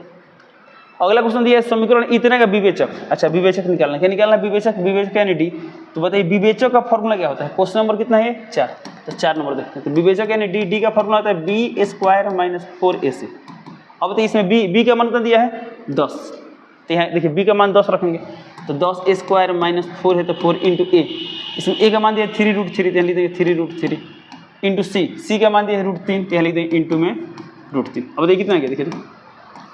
अगला क्वेश्चन दिया है समीकरण इतने का विवेचक। अच्छा विवेचक निकालना, क्या निकालना, विवेचक, विवेचक यानी डी। तो बताइए विवेचक का फॉर्मूला क्या होता है, क्वेश्चन नंबर कितना है 4, तो 4 नंबर देखते हैं। तो विवेचक यानी डी, डी का फॉर्मूला होता है बी स्क्वायर माइनस 4ac। अब तो इसमें बी का मान कितना दिया है 10, तो यहाँ देखिए बी का मान 10 रखेंगे, तो 10 स्क्वायर माइनस 4 है तो 4 इंटू ए, इसमें ए का मान दिया 3√3, तो यहाँ लिख देंगे 3√3 इंटू सी का मान दिया है √3, तो यहाँ लिख देंगे इंटू में √3। अब देखिए कितना आ गया, देखिए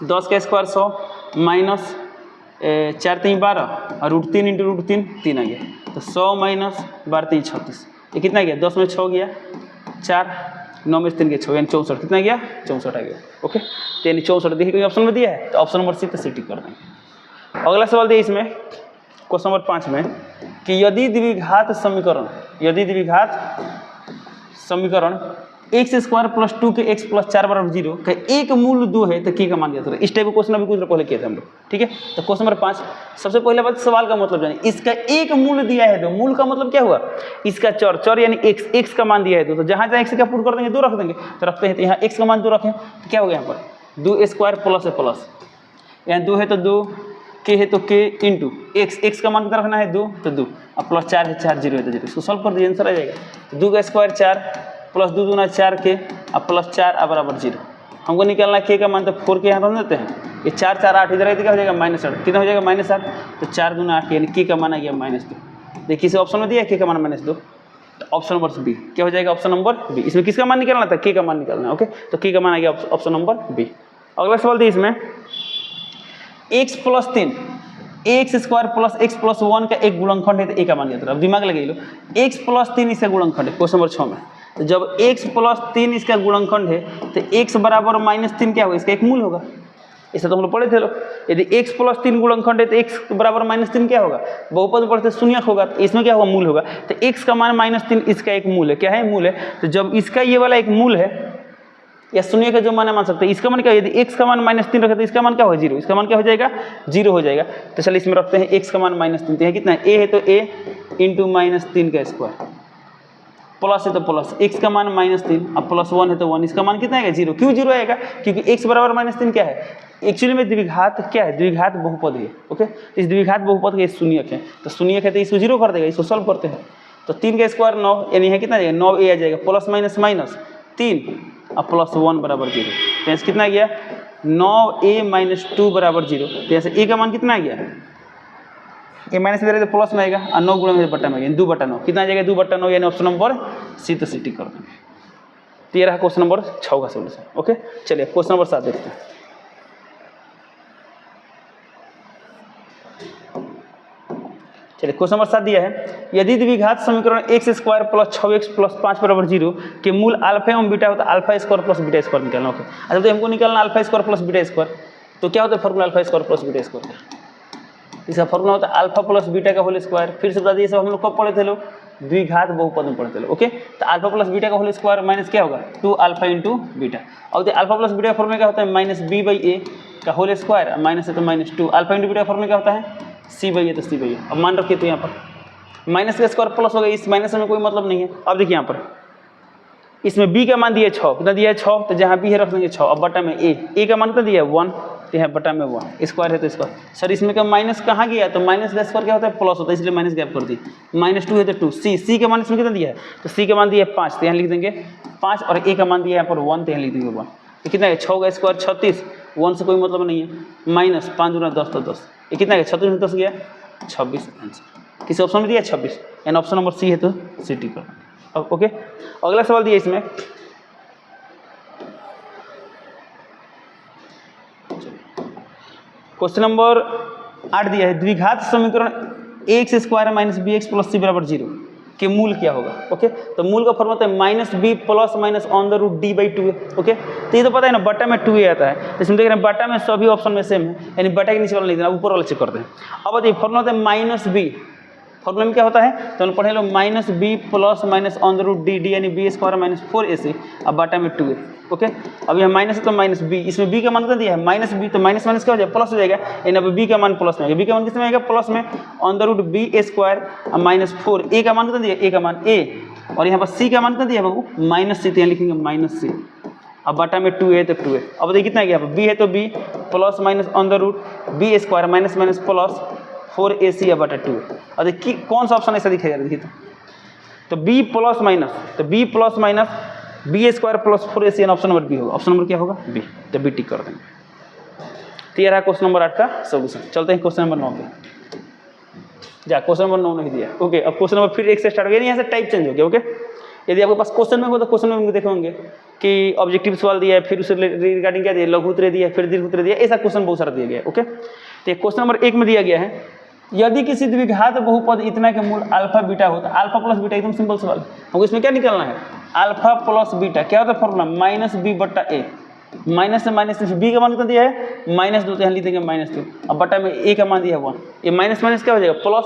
10 का स्क्वायर 100 माइनस 4 3 12 और √3 इंटू √3 3 आ गया, तो 100 माइनस 12 3 36, ये कितना गया, 10 में 6 गया 4, 9 में 3 गया 6, यानी 64, कितना गया 64 आ गया। ओके, तो यानी 64 देखिए कोई ऑप्शन में दिया है, तो ऑप्शन नंबर सी, तो सी टिक कर देंगे। अगला सवाल दिया इसमें क्वेश्चन नंबर 5 में कि यदि द्विघात समीकरण, यदि द्विघात समीकरण एक्स स्क्वायर प्लस 2 के एक्स प्लस 4 बराबर 0 का एक मूल 2 है तो की का मान दिया था। इस टाइप का क्वेश्चन अभी कुछ पहले किए थे हम लोग, ठीक है। तो क्वेश्चन नंबर 5, सबसे पहले बात सवाल का मतलब जानिए, इसका एक मूल दिया है 2, मूल का मतलब क्या हुआ, इसका चर, चर यानी एक्स का मान दिया है 2, तो जहाँ जहाँ एक्स का पुट कर देंगे 2 रख देंगे, तो रखते हैं, तो यहाँ एक्स का मान 2 रखें, तो क्या हो गया यहाँ पर 2 स्क्वायर प्लस है प्लस, यहाँ 2 है तो 2, के है तो के इंटू एक्स का मान कितना रखना है 2, तो 2 और प्लस 4 है 4, 0 है तो 0, इसको सॉल्व कर दीजिए आंसर आ जाएगा। तो 2 का स्क्वायर 4 प्लस 2 दूना 4 के और प्लस 4 और बराबर 0। हमको निकालना के का मान, तो 4 के यहाँ रख देते हैं, ये 4 4 8 इधर क्या हो जाएगा -8, कितना हो जाएगा -8, तो 4 दूना 8 यानी के का मान आ गया -2। देखिए किसी ऑप्शन में दिया के का मान -2, तो ऑप्शन नंबर बी क्या हो जाएगा, ऑप्शन नंबर बी। इसमें किसका मान निकालना था, के का मान निकालना है। ओके, तो के का मान आ गया ऑप्शन नंबर बी। अगला सवाल दिया इसमें x plus 3 x square plus x plus 1 का एक गुणनखंड है, तो ए का मान दिया था। अब दिमाग लगा लो, x प्लस 3 इसका गुणनखंड है क्वेश्चन नंबर 6 में, तो जब x प्लस 3 इसका गुणनखंड है तो x बराबर -3 क्या होगा, इसका एक मूल होगा। इसे तो हम लोग पढ़े थे लोग, यदि x प्लस 3 गुणनखंड है तो x बराबर -3 क्या होगा, बहुपद में पढ़ते शून्यक होगा, तो इसमें क्या होगा मूल होगा, तो x का मान -3 इसका एक मूल है। क्या है, मूल है। तो जब इसका ये वाला एक मूल है या शून्य का जो मान मान सकते हैं, इसका मान क्या, यदि x का मान -3 रखे तो इसका मान क्या होगा 0, इसका मान क्या हो जाएगा 0 हो जाएगा। तो चलिए इसमें रखते हैं x का मान -3, तो कितना है, a है तो a इंटू -3 का स्क्वायर, प्लस है तो प्लस, x का मान -3 अब प्लस 1 है तो 1, इसका मान कितना आएगा 0। क्यों 0 आएगा, क्योंकि x बराबर -3 क्या है, एक्चुअली में द्विघात क्या है, द्विघात बहुपद है। ओके, तो इस द्विघात बहुपद के शून्यक है, तो शून्यक है तो इसको 0 कर देगा। इसको सॉल्व करते हैं, तो 3 का स्क्वायर 9, यानी है कितना जाएगा 9a आ जाएगा, प्लस माइनस माइनस 3 और प्लस 1 बराबर 0, तो यहाँ कितना गया 9a - 2 बराबर 0। तो यहाँ से a का मान कितना आ गया, ए माइनस में तो प्लस में आएगा और 9 गुणा में बटा में आएगा 2/9, कितना आ जाएगा 2/9, यानी ऑप्शन नंबर सी, तो सी टिक कर देंगे। तो ये रहा क्वेश्चन नंबर 6 का सोल्यूशन। ओके, चलिए क्वेश्चन नंबर 7 देखते हैं। चलिए क्वेश्चन नंबर 7 दिया है, यदि द्विघात समीकरण x square plus 6x plus 5 बराबर 0 के मूल अल्फा एवं बीटा होता है, alpha square plus beta square निकालना। ओके, अच्छा तो हमको निकालना alpha square plus beta square, तो क्या होता है formula alpha square plus beta square का, इसका फॉर्मूला होता है अल्फा प्लस बीटा का होल स्क्वायर। फिर से बता दिए, सब हम लोग कब पढ़े थे लोग, द्विघात बहुपद में पढ़ते हैं। ओके, तो अल्फा प्लस बीटा का होल स्क्वायर माइनस क्या होगा 2 अल्फा इंटू बीटा। और अल्फा प्लस बीटा का फॉर्मूला क्या होता है माइनस बी बाई ए का होल स्क्वायर, माइनस है तो -2 अल्फा इंटू बीटा का फॉर्मूला क्या होता है सी बाई ए तो सी बाई ए। अब मान रखिए तो यहाँ पर माइनस का स्क्वायर प्लस हो गया, इस माइनस में कोई मतलब नहीं है। अब देखिए यहाँ पर इसमें b का मान दिया है 6, कितना दिया है 6, तो जहाँ b है रख देंगे 6। अब बटा में a का मान कितना दिया है 1, तो यहाँ बटा में 1 स्क्वायर है तो स्क्वायर। सर इसमें का माइनस कहाँ गया, तो माइनस का स्क्वायर क्या होता है प्लस होता है, इसलिए माइनस गैप कर दी। -2 है तो 2, c का मान इसमें कितना दिया है, तो c का मान दिया है 5, तो यहाँ लिख देंगे 5, और a का मान दिया है यहाँ पर 1, तो यहाँ लिख देंगे 1। ये कितना है 6 का स्क्वायर 36, 1 से कोई मतलब नहीं है, माइनस 5 दूना 10 तो 10, ये कितना है 36 में 10 गया 26 आंसर। किस ऑप्शन में दिया 26, एंड ऑप्शन नंबर सी है तो सी टी कर। ओके, अगला सवाल दिया इसमें क्वेश्चन नंबर 8 दिया है द्विघात समीकरण x square minus B x plus सी बराबर 0 के मूल क्या होगा। ओके, तो मूल का फॉर्मूला है minus B plus minus on the root D by 2 है। ओके, तो ये तो पता है ना बटा में 2 आता है, तो इसमें देख रहे हैं बटा में सभी ऑप्शन में सेम है, यानी बटा के नीचे वाला नहीं देना, ऊपर वाला चेक करते हैं। अब देखिए फॉर्मूला होता है माइनस बी, फॉर्मूला में क्या होता है तो हम पढ़े लो minus B plus minus on the root D, D यानी बी स्क्वायर माइनस 4ac, अब बटा में 2 है। ओके, अब यहाँ माइनस है तो माइनस बी, इसमें बी का मान कितना दिया है माइनस बी, तो माइनस माइनस क्या हो जाएगा प्लस हो जाएगा, यानी अब बी का मान प्लस में आएगा। बी का मान किस में आएगा प्लस में, on the root B square minus 4, A का मान कितना दिया ए का मान ए, और यहाँ पर सी का मान कितना दिया बाबू माइनस सी, तो यहाँ लिखेंगे माइनस सी। अब बटा में 2 है तो 2 है। अब देखिए कितना है यहाँ पर बी है तो B plus minus on the root B square minus minus plus 4ac या बटा 2 है। और देखिए कौन सा ऑप्शन ऐसा दिखेगा, देखिए तो b प्लस माइनस, तो b plus minus B square plus 4ac option number B होगा। ऑप्शन नंबर क्या होगा बी, तो बी टिक कर देंगे। तो ये रहा क्वेश्चन नंबर 8 का सोल्यूशन। चलते हैं क्वेश्चन नंबर 9 पे। जा क्वेश्चन नंबर 9 नहीं दिया। ओके, अब क्वेश्चन नंबर फिर 1 से स्टार्ट हो गया, यहाँ से टाइप चेंज हो गया। ओके, यदि आपके पास क्वेश्चन में हो तो क्वेश्चन में देखे होंगे कि ऑब्जेक्टिव सवाल दिया है, फिर उससे रिगार्डिंग क्या दिया लघु उत्तर दिया, फिर दीर्घ उत्तर दिया, ऐसा क्वेश्चन बहुत सारा दिया गया है। ओके, तो क्वेश्चन नंबर 1 में दिया गया है यदि किसी द्विघात बहुपद इतना के मूल अल्फा बीटा हो, तो अल्फा प्लस बीटा एकदम सिंपल सवाल है, हमको इसमें क्या निकालना है अल्फा प्लस बीटा, क्या होता है फॉर्मूला माइनस बी बटा ए, माइनस से माइनस बी का मान कितना दिया है -2, तो यहाँ लिख देंगे -2, अब बटा में ए का मान दिया है 1, ये माइनस माइनस क्या हो जाएगा प्लस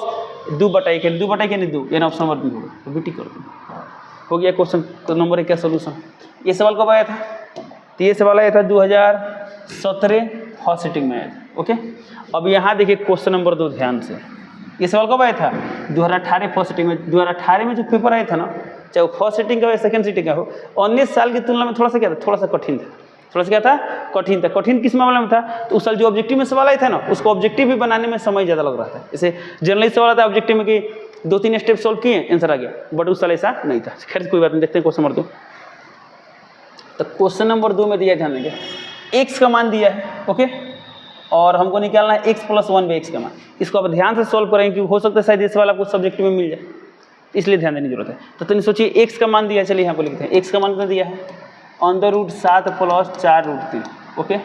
2 बटा 1, 2 बटा 1 यानी 2, यानी ऑप्शन नंबर बी होगा, तो बी टिक कर दो। हो गया क्वेश्चन तो नंबर 1 का सोल्यूशन। ये सवाल कब आया था, तो ये सवाल आया था 2017 फर्स्ट सिटिंग में आया था। ओके, अब यहाँ देखिए क्वेश्चन नंबर 2 ध्यान से, ये सवाल कब आया था 2018 फर्स्ट सिटिंग में। 2018 में जो पेपर आया था ना, चाहे वो फर्स्ट सिटिंग का हो या सेकंड सिटिंग का हो, 19 साल की तुलना में थोड़ा सा क्या था, थोड़ा सा कठिन था। थोड़ा सा क्या था कठिन था। कठिन किस मामले में था, तो उस साल जो ऑब्जेक्टिव में सवाल आया था ना, उसको ऑब्जेक्टिव भी बनाने में समय ज़्यादा लग रहा था। जैसे जनरली सवाल आता है ऑब्जेक्टिव में कि 2-3 स्टेप सोल्व किए आंसर आ गया, बट उस साल ऐसा नहीं था। खैर कोई बात नहीं, देखते हैं क्वेश्चन नंबर 2। तो क्वेश्चन नंबर 2 में दिया ध्यान देंगे एक्स का मान दिया है। ओके, और हमको निकालना है x + 1/x का मान। इसको आप ध्यान से सॉल्व करेंगे क्योंकि हो सकता है शायद इस वाला आपको सब्जेक्ट में मिल जाए, इसलिए ध्यान देने की जरूरत है। तो तुम सोचिए x का मान दिया है, चलिए यहाँ पर लिखते हैं x का मान कितना दिया है √7 + 4√3। ओके,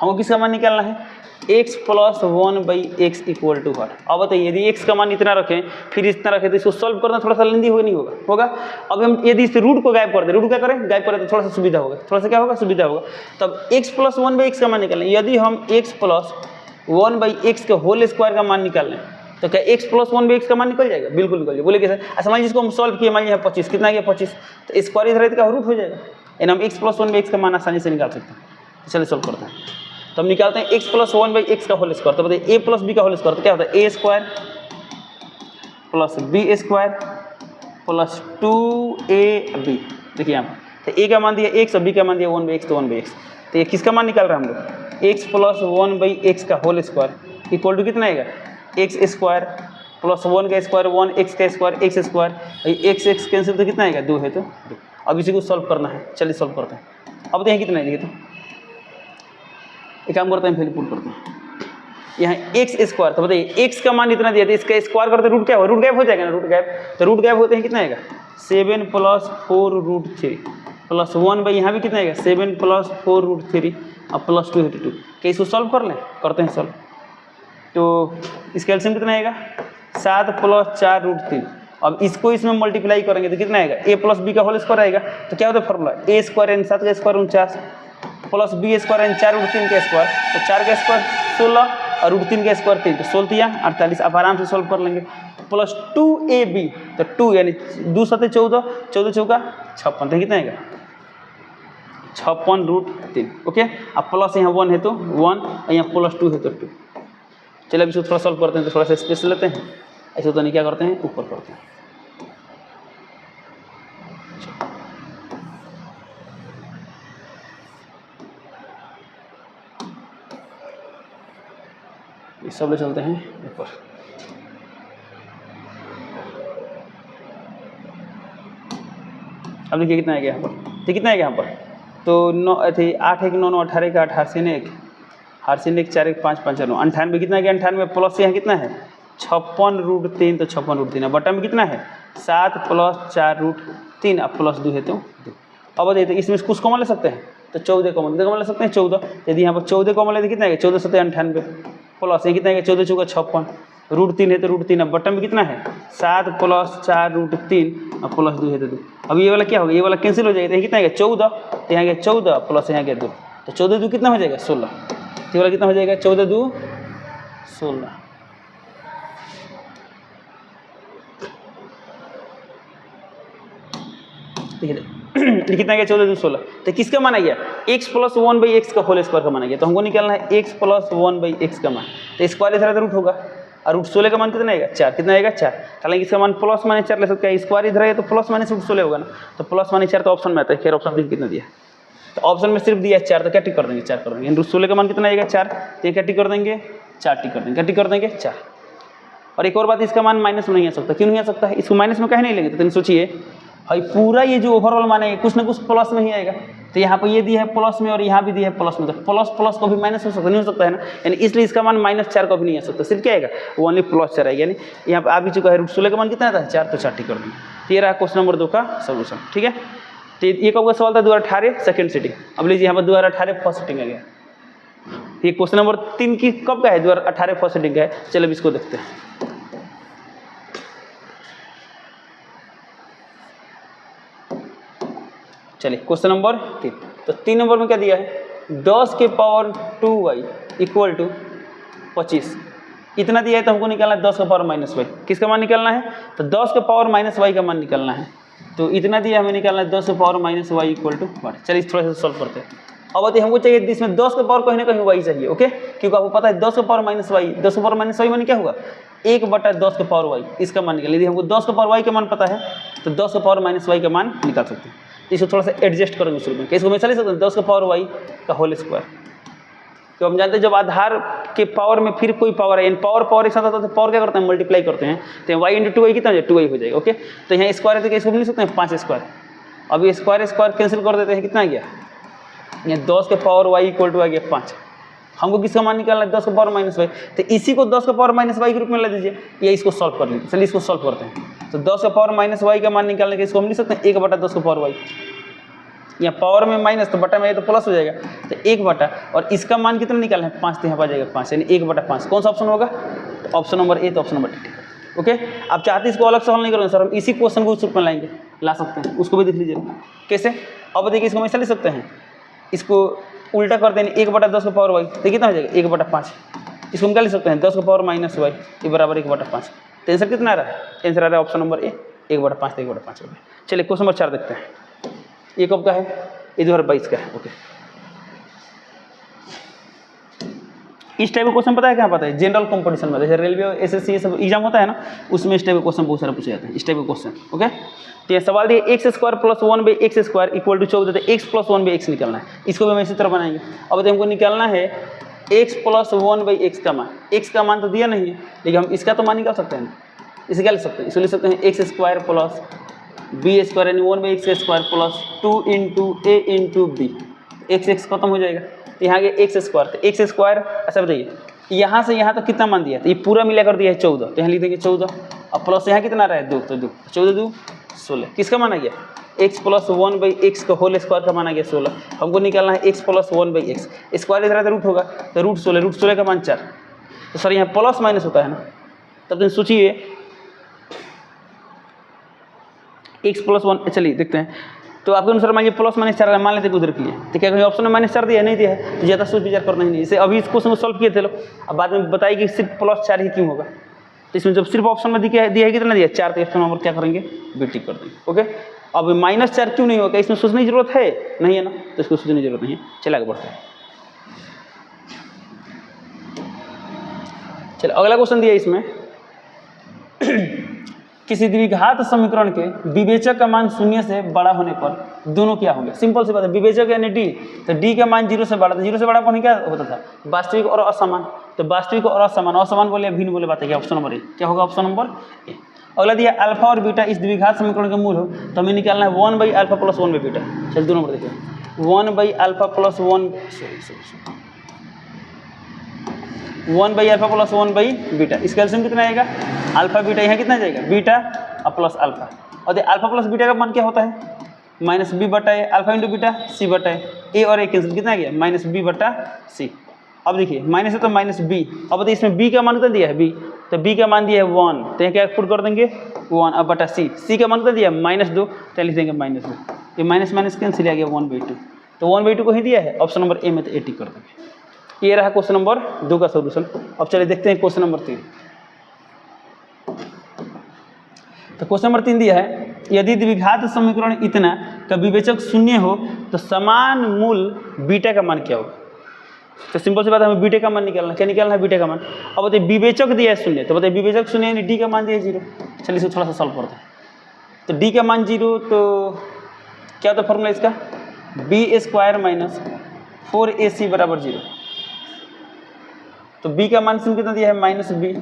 हमको किसका मान निकालना है x + 1/x = what। अब बताइए यदि x का मान इतना रखें फिर इतना रखें तो इसको सॉल्व करना थोड़ा सा लेंदी होगा नहीं होगा। अब हम यदि इस रूट को गायब कर दें, रूट क्या करें गायब करें तो थोड़ा सा सुविधा होगा, थोड़ा सा क्या होगा सुविधा होगा। तब x + 1/x का मान निकालें। यदि हम x + 1/x के होल स्क्वायर का मान निकाल लें तो क्या x + 1/x का मान निकल जाएगा, बिल्कुल निकल जाएगा। बोले कैसे, अच्छा मान लीजिए इसको हम सॉल्व किए, मान लीजिए 25, कितना गया 25, तो स्क्वायर इधर का रूट हो जाएगा, यानी हम x + 1/x का मान आसानी से निकाल सकते हैं। चलिए सॉल्व करते हैं। तो हम निकालते हैं x + 1/x का होल स्क्वायर। तो बताइए a + b का होल स्क्वायर तो क्या होता है a² + b² + 2ab। देखिए यहाँ पर तो a का मान दिया x और b का मान दिया 1/x, तो 1/x। तो ये किसका मान निकाल रहे हैं हम लोग x + 1/x का होल स्क्वायर इक्वल टू कितना आएगा x² + 1 का स्क्वायर 1x का स्क्वायर x², x कैंसिल तो कितना आएगा 2 है। तो अब इसी को सॉल्व करना है, चलिए सॉल्व करते हैं। अब देखिए कितना है, देखिए तो एक काम करते हैं फिर पुट करते हैं यहाँ x²। तो बताइए x का मान इतना दिया था, इसका स्क्वायर करते रूट क्या हो, रूट गैप हो जाएगा ना, रूट गैप। तो रूट गैप होते हैं कितना आएगा 7 + 4√3 + 1 यहाँ भी कितना आएगा 7 + 4√3 अब +2 है 2। क्या इसको सॉल्व कर लें, करते हैं सॉल्व। तो इसका एलसीएम कितना आएगा 7 + 4√3। अब इसको इसमें मल्टीप्लाई करेंगे तो कितना आएगा a + b का होल स्क्वायर आएगा। तो क्या होता है फॉर्मूला a² n 7 का स्क्वायर 49 + b² n 4√3 का स्क्वायर, तो 4 का स्क्वायर 16 और √3 का स्क्वायर 3, तो 16 या 48। आप आराम से सॉल्व कर लेंगे। प्लस 2ab, तो 2 यानी 2 7 14, 14 चौका 56, तो कितना आएगा 56√3। ओके, अब प्लस यहाँ 1 है तो 1 और यहाँ प्लस 2 है तो 2। चलिए अब इसको थोड़ा सॉल्व करते हैं, तो थोड़ा सा स्पेस लेते हैं, ऐसे तो नहीं क्या करते हैं ऊपर करते हैं। ये सब ले चलते हैं ऊपर। अब देखिए कितना आ गया यहाँ पर, तो कितना आ गया यहाँ पर, तो 9 थे 8 1 9 9 18 का 8 हारसीन 1 4 1 5 5 9 98 कितना गया 98 प्लस यहाँ कितना है 56√3, तो 56√3। बटा में कितना है 7 + 4√3, अब प्लस 2 है तो 2। अब बताइए तो इसमें कुछ कॉमन ले सकते हैं, तो 14 कॉमन ले सकते हैं 14। यदि यहाँ पर 14 कॉमन लेते कितना है 14 7 98 प्लस ये कितना है 14 चौका 56, √3 है तो √3। अब बटन में कितना है 7 + 4√3 और प्लस 2 है तो 2। अब ये वाला क्या होगा, ये वाला कैंसिल हो जाएगा, तो कितना है 14, तो यहाँ गया 14 प्लस यहाँ गया 2, तो 14 2 कितना हो जाएगा 16, तो ये वाला कितना हो जाएगा 14 2 16। ये कितना गया 14 2 16, तो किसका माना गया x + 1/x का होल स्क्वायर का माना गया। तो हमको निकालना है x + 1/x का मान, तो स्क्वायर इधर रूट होगा और √16 का मान कितना आएगा 4, कितना आएगा 4। हालांकि इसका मान +-4 ले सकते हैं, स्क्वायर इधर है तो +-√16 होगा ना, तो +-4 तो ऑप्शन में आता है। खैर ऑप्शन में कितना दिया, तो ऑप्शन में सिर्फ दिया है 4, तो क्या टिक कर देंगे 4 कर देंगे। √16 का मान कितना आएगा 4, तो क्या टिक कर देंगे 4 टिक कर देंगे, क्या टिक कर देंगे 4। और एक और बात, इसका मान माइनस में नहीं आ सकता, क्यों नहीं आ सकता है, इसको माइनस में कहीं नहीं लेंगे। तो सोचिए भाई पूरा ये जो ओवरऑल मान है कुछ ना कुछ प्लस में ही आएगा, तो यहाँ पर ये दिया है प्लस में और यहाँ भी दिया है प्लस में, तो प्लस प्लस को भी माइनस हो सकता नहीं हो सकता है ना, यानी इसलिए इसका मान -4 का भी नहीं आ सकता, सिर्फ क्या आएगा वो ओनली +4 आएगा। यानी यहाँ पर आ भी चुका है √16 का मान कितना आता है 4, तो 4 टिक कर देंगे। तो ये रहा क्वेश्चन नंबर 2 का सोल्यूशन। ठीक है, तो ये कब का सवाल था 2018 सेकंड सीटिंग। अब लीजिए यहाँ पर 2018 फर्स्ट सीटिंग आ गया। ये क्वेश्चन नंबर 3 की कब का है 2018 फर्स्ट सीटिंग का है। चलो इसको देखते हैं। चलिए क्वेश्चन नंबर 3, तो 3 नंबर में क्या दिया है 10 के पावर 2y = 25, इतना दिया है। तो हमको निकालना है 10 के पावर -y, किसका मान निकालना है, तो 10 के पावर -y का मान निकालना है। तो इतना दिया हमें निकालना है 10 के पावर -y = 1। चलिए थोड़ा सा सॉल्व करते हैं। अब बताइए हमको चाहिए इसमें 10 के पावर कहीं ना कहीं y चाहिए। ओके, क्योंकि आपको पता है 10 के पावर -y, 10 के पावर -y माने क्या होगा 1/10 के पावर y, इसका मान निकाल। यदि हमको 10 के पावर y का मान पता है तो 10 के पावर -y का मान निकाल सकते हैं। इसको थोड़ा सा एडजस्ट करेंगे शुरू में, इसको हमेशा ले सकते हैं 10 के पावर y का होल स्क्वायर। तो हम जानते हैं जब आधार के पावर में फिर कोई पावर है, पावर एक साथ आता है तो पावर क्या करते हैं मल्टीप्लाई करते हैं, तो y × 2y कितना हो जाएगा 2y हो जाएगा। ओके, तो यहाँ स्क्वायर है तो इसको मिल सकते हैं 5 स्क्वायर। अब ये स्क्वायर कैंसिल कर देते हैं, कितना आ गया यहाँ 10 के पावर y = आ गया 5। हमको किसका मान निकालना है 10 के पावर -y, तो इसी को 10 के पावर -y के रूप में ले दीजिए, या इसको सॉल्व कर लीजिए। चलिए इसको सॉल्व करते हैं। तो 10 के पावर -y का मान निकालने के इसको हम लिख सकते हैं 1/10 के पावर y, यहाँ पावर में माइनस तो बटा में ये तो प्लस हो जाएगा, तो 1/, और इसका मान कितना निकालना है 5, तो यहाँ पर आ जाएगा 5, यानी 1/5। कौन सा ऑप्शन होगा, ऑप्शन नंबर ए, तो ऑप्शन नंबर डी। ओके, आप चाहते इसको अलग से हल नहीं करेंगे सर, हम इसी क्वेश्चन को उस रूप में लाएंगे, ला सकते हैं, उसको भी देख लीजिए कैसे। अब देखिए इसको हम ऐसा ले सकते हैं, इसको उल्टा कर देंगे 1/10 के पावर y, तो कितना हो जाएगा 1/5। इसको हम क्या ले सकते हैं 10 के पावर -y ये बराबर 1/5। तो आंसर कितना आ रहा है, आंसर आ रहा है ऑप्शन नंबर ए 1/5, तो 1/5 हो गया। चलिए क्वेश्चन नंबर 4 देखते हैं। ये कब का है, ये 2022 का है। ओके, इस टाइप का क्वेश्चन पता है क्या, पता है जनरल कंपटीशन में, जैसे रेलवे एसएससी सब एग्जाम होता है ना, उसमें इस टाइप के क्वेश्चन बहुत सारे पूछे जाते हैं, इस टाइप के क्वेश्चन। ओके, तो ये सवाल दिए x² + 1/x² = 14, तो x + 1/x निकालना है। इसको भी हम इसी तरह बनाएंगे। अब हमको निकालना है x + 1/x का मान। x का मान तो दिया नहीं है, लेकिन हम इसका तो मान निकाल सकते हैं। इसे क्या लिख सकते हैं, इसको लिख सकते हैं x² + b² यानी 1/x² + 2 × a × b। x खत्म हो जाएगा, तो यहाँ गया x², तो x²। अच्छा बताइए यहाँ से यहाँ तक कितना मान दिया, तो ये पूरा मिला कर दिया है 14, तो यहाँ लिख देंगे 14, अब प्लस यहाँ कितना रहा है 2, तो 2 14 2 16। किसका माना गया x + 1/x का होल स्क्वायर का माना गया 16। हमको निकालना है x + 1/x, स्क्वायर इधर रूट होगा तो √16 का मान 4। तो सर यहाँ प्लस माइनस होता है ना, तब तो सोचिए x + 1। चलिए देखते हैं, तो आपके अनुसार मानिए +-4 मान लेते उधर के लिए, तो क्या कहीं ऑप्शन में -4 दिया नहीं दिया है, तो ज़्यादा सोच विचार करना ही नहीं। जैसे अभी इस क्वेश्चन को सॉल्व किए थे लोग, अब बाद में बताइए कि सिर्फ +4 ही क्यों होगा। तो इसमें जब सिर्फ ऑप्शन में दिया है कितना दिया 4, तो इसका नंबर क्या करेंगे बी टिक कर देंगे। ओके, अब -4 क्यों नहीं होगा, इसमें सोचने की जरूरत है नहीं है ना, तो इसको सोचने की जरूरत नहीं है। चलिए आगे बढ़ते हैं। चलिए अगला क्वेश्चन दिया इसमें किसी द्विघात समीकरण के विवेचक का मान 0 से बड़ा होने पर दोनों क्या होंगे। सिंपल सी बात है, विवेचक यानी डी, तो डी का मान 0 से बड़ा, तो 0 से बड़ा कौन क्या होता था वास्तविक और असमान, तो वास्तविक और असमान, असमान बोले भिन्न बोले बात है क्या, ऑप्शन नंबर ए क्या होगा, ऑप्शन नंबर ए। अगला दिया अल्फा और बीटा इस द्विघात समीकरण के मूल हो, तो हमें निकालना है 1/α + 1/β। चलिए 2 नंबर देखिए 1/α + 1/α + 1/β, इसका एलसीएम कितना आएगा अल्फा बीटा, यहाँ कितना जाएगा बीटा प्लस अल्फा, और अल्फा प्लस बीटा का मान क्या होता है -b/a, alpha into beta c/a, ए और ए कैंसिल कितना आ गया -b/c। अब देखिए माइनस है तो -b, अब बताइए इसमें b का मान कितना दिया है b, तो b का मान दिया है 1, तो यहाँ क्या पुट कर देंगे 1, अब बटा c का मान कितना दिया है -2, तो लिख देंगे -2, ये माइनस कैंसिल आ गया 1/2, तो 1/2 को ही दिया है ऑप्शन नंबर ए में, तो ए टिक कर देंगे। ये रहा क्वेश्चन नंबर 2 का सोल्यूशन। अब चलिए देखते हैं क्वेश्चन नंबर 3। तो क्वेश्चन नंबर 3 दिया है यदि द्विघात समीकरण इतना का विवेचक 0 हो तो समान मूल बीटा का मान क्या होगा। तो सिंपल सी बात है, हमें बीटा का मान निकालना, क्या निकालना है बीटा का मान। अब बताइए विवेचक दिया है 0, तो बताइए विवेचक 0 यानी डी का मान दिया है 0। चलिए इसको थोड़ा सा सॉल्व करते हैं। तो डी का मान 0, तो क्या होता है फॉर्मूला इसका b² - 4ac = 0। तो b का मान कितना दिया है -b²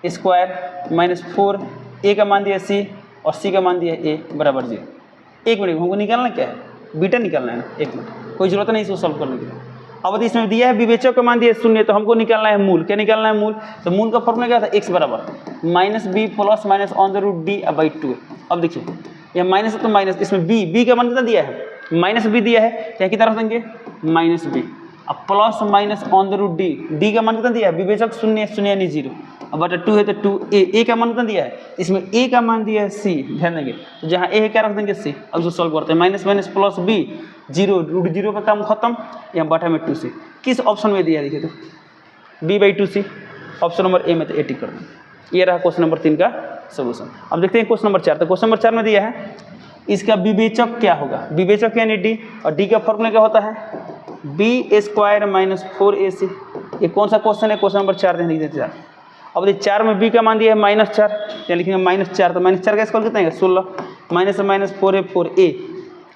-4, a का मान दिया c और c का मान दिया a = 0। एक मिनट हमको निकालना क्या है, बीटा निकालना है ना, एक मिनट, कोई जरूरत नहीं इसको सॉल्व करने की। अब इसमें दिया है विवेचक का मान दिया है 0, तो हमको निकालना है मूल, क्या निकालना है मूल, तो मूल का फॉर्मूला क्या था x = -b + -(-d/2)। अब देखिए यह माइनस है तो माइनस, इसमें b का मान कितना दिया है -b दिया है, क्या कितना रख देंगे -b, अब प्लस माइनस ((d), d का मान कितना दिया है विवेचक 0 यानी 0, अब बटा 2 है तो 2a का मान कितना दिया है, इसमें a का मान दिया है c, ध्यान देंगे, तो जहाँ a है क्या रख देंगे c। अब इसको सॉल्व करते हैं, माइनस प्लस b 0, √0 का काम खत्म, यहाँ बटा में 2c, किस ऑप्शन में दिया है देखिए तो b/2c, ऑप्शन नंबर ए में, तो ए टिक कर दें। ये रहा क्वेश्चन नंबर 3 का सोल्यूशन। अब देखते हैं क्वेश्चन नंबर 4। तो क्वेश्चन नंबर 4 में दिया है इसका विवेचक क्या होगा, विवेचक यानी डी, और डी का फॉर्मूला क्या होता है b² - 4ac। ये कौन सा क्वेश्चन है, क्वेश्चन नंबर 4 लिख देते हैं। अब देखिए 4 में b का मान दिया है -4, क्या लिखेंगे -4, तो -4 का स्क्वायर कितना है 16, माइनस से -4 है 4a,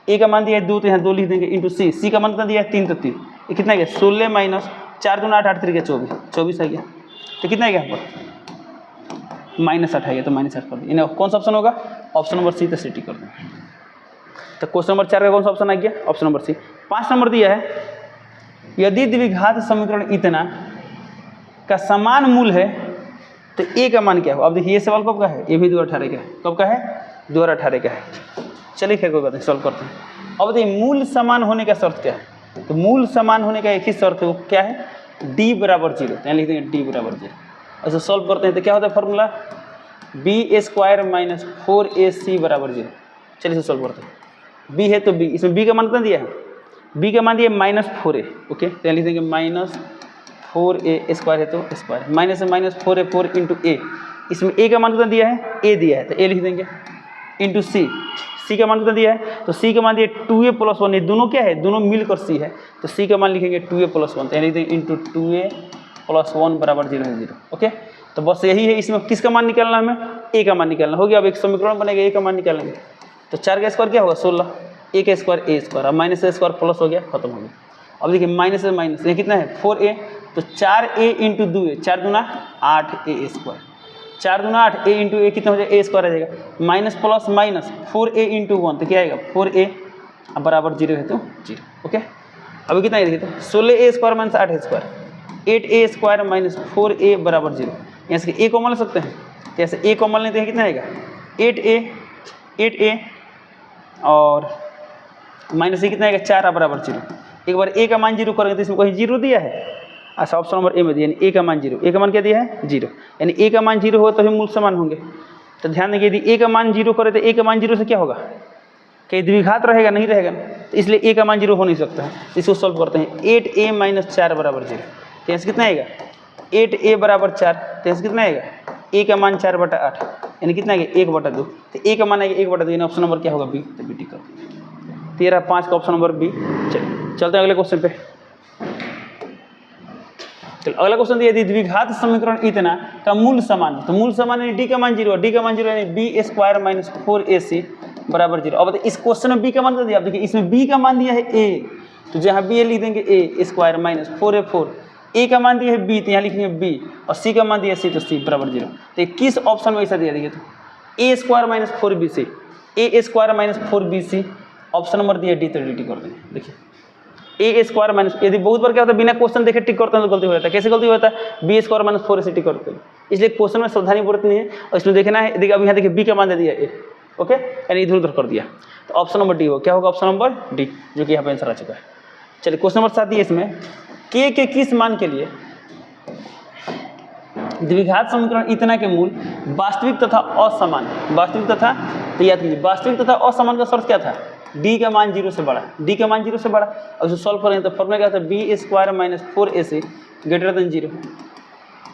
a का मान दिया है 2, तो यहाँ 2 लिख देंगे, इंटू c का मान कितना दिया है 3, तो 3, ये कितना है 16 - 4 दूना 8, 8 3 24 आ गया, तो कितना है यहाँ पर -8 है, तो -8 कर दिया। कौन सा ऑप्शन होगा, ऑप्शन नंबर सी, तो सी टिक कर दें। तो क्वेश्चन नंबर 4 का कौन सा ऑप्शन आ गया, ऑप्शन नंबर सी। 5 नंबर दिया है यदि द्विघात समीकरण इतना का समान मूल है तो a का मान क्या हो। अब देखिए ये सवाल कब का है, ये भी 2018 का है, कब का है 2018 का है। चलिए खैर कोई बात नहीं, सॉल्व करते हैं। अब देखिए मूल समान होने का शर्त क्या है, तो मूल समान होने का एक ही शर्त है, वो क्या है d = 0, तो यहाँ लिख देंगे d = 0। ऐसे सॉल्व करते हैं तो क्या होता है फॉर्मूला b² - 4ac = 0। चलिए इसे सॉल्व करते हैं, b है तो b, इसमें b का मान कितना दिया है, b का मान दिया है -4a, ओके, तो यहाँ लिख देंगे -4a स्क्वायर है तो स्क्वायर, माइनस से -4 है 4 इंटू a, इसमें a का मान कितना दिया है a दिया है, तो a लिख देंगे, इंटू c का मान कितना दिया है, तो c का मान दिया है 2a + 1, ये दोनों क्या है, दोनों मिलकर c है, तो c का मान लिखेंगे 2a + 1, तो लिख देंगे इंटू 2a + 1 = 0, ओके। तो बस यही है, इसमें किसका मान निकालना है हमें, a का मान निकालना हो गया। अब एक समीकरण बनेगा, a का मान निकालेंगे, तो 4 का स्क्वायर क्या होगा 16, a का स्क्वायर a स्क्वायर, अब माइनस का स्क्वायर प्लस हो गया, खत्म हो गया। अब देखिए माइनस से माइनस, ये कितना है 4a, तो 4a इंटू 2a, 4 दूना 8a स्क्वायर, 4 दूना 8 a इंटू a कितना हो जाएगा a स्क्वायर आ जाएगा, minus plus minus 4a into 1, तो क्या आएगा 4a बराबर 0 है तो 0, ओके। अभी कितना है देखिए तो 16a square minus 8a square, 8a square minus 4a बराबर 0, यहाँ से a कॉमन ले सकते हैं, तो ऐसे a कॉमन लेते हैं कितना आएगा 8a और माइनस ये कितना आएगा 4 बराबर 0। एक बार a का मान 0 करेंगे तो इसमें कहीं 0 दिया है, अच्छा ऑप्शन नंबर ए में दिया, यानी a का मान 0, a का मान क्या दिया है 0, यानी a का मान 0 हो तभी मूल समान होंगे। तो ध्यान देंगे यदि a का मान 0 करे तो a का मान 0 से क्या होगा, कहीं द्विघात रहेगा नहीं रहेगा, तो इसलिए a का मान 0 हो नहीं सकता है। इसको सॉल्व करते हैं, 8a - 4 बराबर 0, तो यहाँ से कितना आएगा 8a बराबर 4, तो इससे कितना आएगा a का मान 4/8 यानी कितना आएगा 1/2, तो a का मान आएगा 1/2 यानी ऑप्शन नंबर क्या होगा बी, तो बी टिक कर दिया। 13/5 का ऑप्शन नंबर बी। चलते हैं अगले क्वेश्चन पे। चलो अगला क्वेश्चन दिया, यदि द्विघात समीकरण इतना का मूल समान, तो मूल समान यानी डी का मान 0, डी का मान 0 यानी बी स्क्वायर माइनस 4ac बराबर 0। अब इस क्वेश्चन में बी का मान कर दिया, आप देखिए इसमें बी का मान दिया है a, तो जहाँ बी है लिख देंगे a square minus 4a4, a का मान दिया है b तो यहाँ लिखेंगे b, और c का मान दिया है c तो c बराबर 0। तो किस ऑप्शन में ऐसा दिया, देखिए तो a square minus 4bc, a square minus 4bc option number दिया डी, तो डी टिक कर देंगे। देखिए ए स्क्वायर माइनस, यदि बहुत बार क्या होता है बिना क्वेश्चन देखे टिक करते हैं तो गलती हो जाता है। कैसे गलती होता है, बी स्क्वायर माइनस 4ac टिक करते हैं, इसलिए क्वेश्चन में सावधानी बरतनी है और इसमें देखना है। देखिए अब यहाँ देखिए बी का मान दे दिया ए, ओके यानी इधर उधर कर दिया, तो ऑप्शन नंबर डी हो, क्या होगा ऑप्शन नंबर डी, जो कि यहाँ पे आंसर आ चुका है। चलिए क्वेश्चन नंबर 7 है इसमें, के किस मान के लिए द्विघात समीकरण इतना के मूल वास्तविक तथा असमान, वास्तविक तथा, तो याद कीजिए वास्तविक तथा असमान का शर्त क्या था, डी का मान 0 से बड़ा, डी का मान 0 से बड़ा। अब जो सॉल्व करेंगे तो फॉर्मूला क्या होता है, B square minus 4ac greater than 0।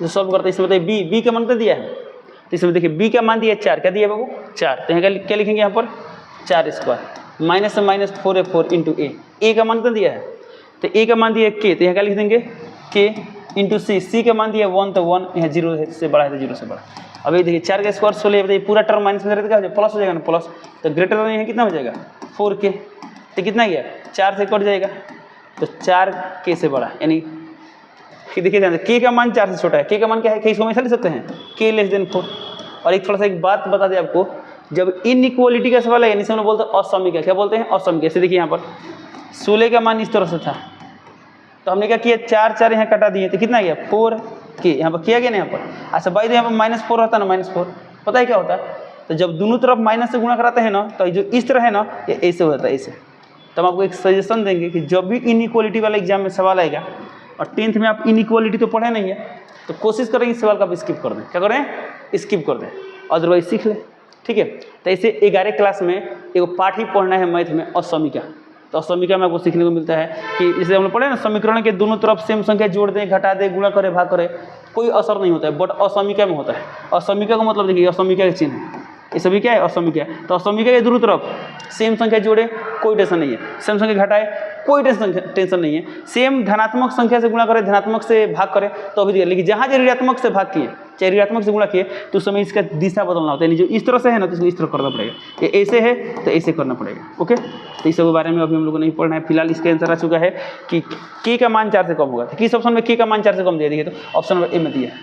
जो सॉल्व करते हैं इसमें बताइए बी का मान तो दिया है, तो इसमें देखिए बी का मान दिया है 4, क्या दिया है बाबू 4, तो यहाँ क्या लिखेंगे यहाँ पर 4 स्क्वायर माइनस से माइनस 4a4 इंटू ए का मान तो दिया है, तो ए का मान दिया है के, तो यहाँ क्या लिख देंगे के इंटू सी का मान दिया 1, तो 1 यहाँ 0 से बड़ा है तो 0 से बड़ा। अब ये देखिए 4 का स्क्वायर 16, बताइए पूरा टर्म माइनस में क्या हो जाएगा प्लस हो जाएगा ना, प्लस, तो ग्रेटर देन यहाँ कितना हो जाएगा 4k, तो कितना गया 4 से कट जाएगा, तो 4k से बड़ा, यानी कि देखिए ध्यान से के का मान 4 से छोटा है, के का मान क्या है, के इसको हमेशा लिख सकते हैं k लेस देन 4। और एक थोड़ा सा एक बात बता दें आपको, जब इनइक्वालिटी का सवाल है इसे हम लोग बोलते हैं असमीका, क्या बोलते हैं असमीका। जैसे देखिए यहाँ पर 16 का मान इस तरह से था, तो हमने क्या किया 4 यहाँ कटा दिए, तो कितना गया 4k, यहाँ पर किया गया ना यहाँ पर। अच्छा बाई यहाँ पर -4 होता है ना, -4 पता है क्या होता है, तो जब दोनों तरफ माइनस से गुणा कराते हैं ना, तो जो इस तरह है ना ये ऐसे हो जाता है, ऐसे। तो हम आपको एक सजेशन देंगे कि जब भी इनइक्वालिटी वाला एग्जाम में सवाल आएगा, और 10th में आप इनइक्वालिटी तो पढ़े नहीं है, तो कोशिश करें इस सवाल का आप स्किप कर दें, क्या करें स्किप कर दें, अदरवाइज सीख लें, ठीक है। तो ऐसे 11 क्लास में एक पाठ ही पढ़ना है मैथ में असमीका, तो असमीका में आपको सीखने को मिलता है कि जैसे हम लोग पढ़े ना समीकरण के दोनों तरफ सेम संख्या जोड़ दें, घटा दें, गुणा करें, भाग करें, कोई असर नहीं होता है, बट असमीका में होता है। असमीका का मतलब देखिए असमीका का चिन्ह है, ये सभी क्या है असमीका, तो असमीका के दोनों तरफ सेम संख्या जोड़े कोई टेंशन नहीं है, सेम संख्या घटाए कोई टेंशन नहीं है, सेम धनात्मक संख्या से गुणा करें, धनात्मक से भाग करें तो अभी दिया, लेकिन जहाँ जो ऋणात्मक से भाग किए चाहे ऋणात्मक से गुणा किए तो उस समय इसका दिशा बदलना होता है, यानी जो इस तरह से है ना तो इसको इस तरह करना पड़ेगा, ये ऐसे है तो ऐसे करना पड़ेगा, ओके। तो इस सब के बारे में अभी हम लोग को नहीं पढ़ना है, फिलहाल इसका आंसर आ चुका है कि के का मान 4 से कम होगा। तो किस ऑप्शन में के का मान 4 से कम दिया, देखिए तो ऑप्शन नंबर ए में दिया है,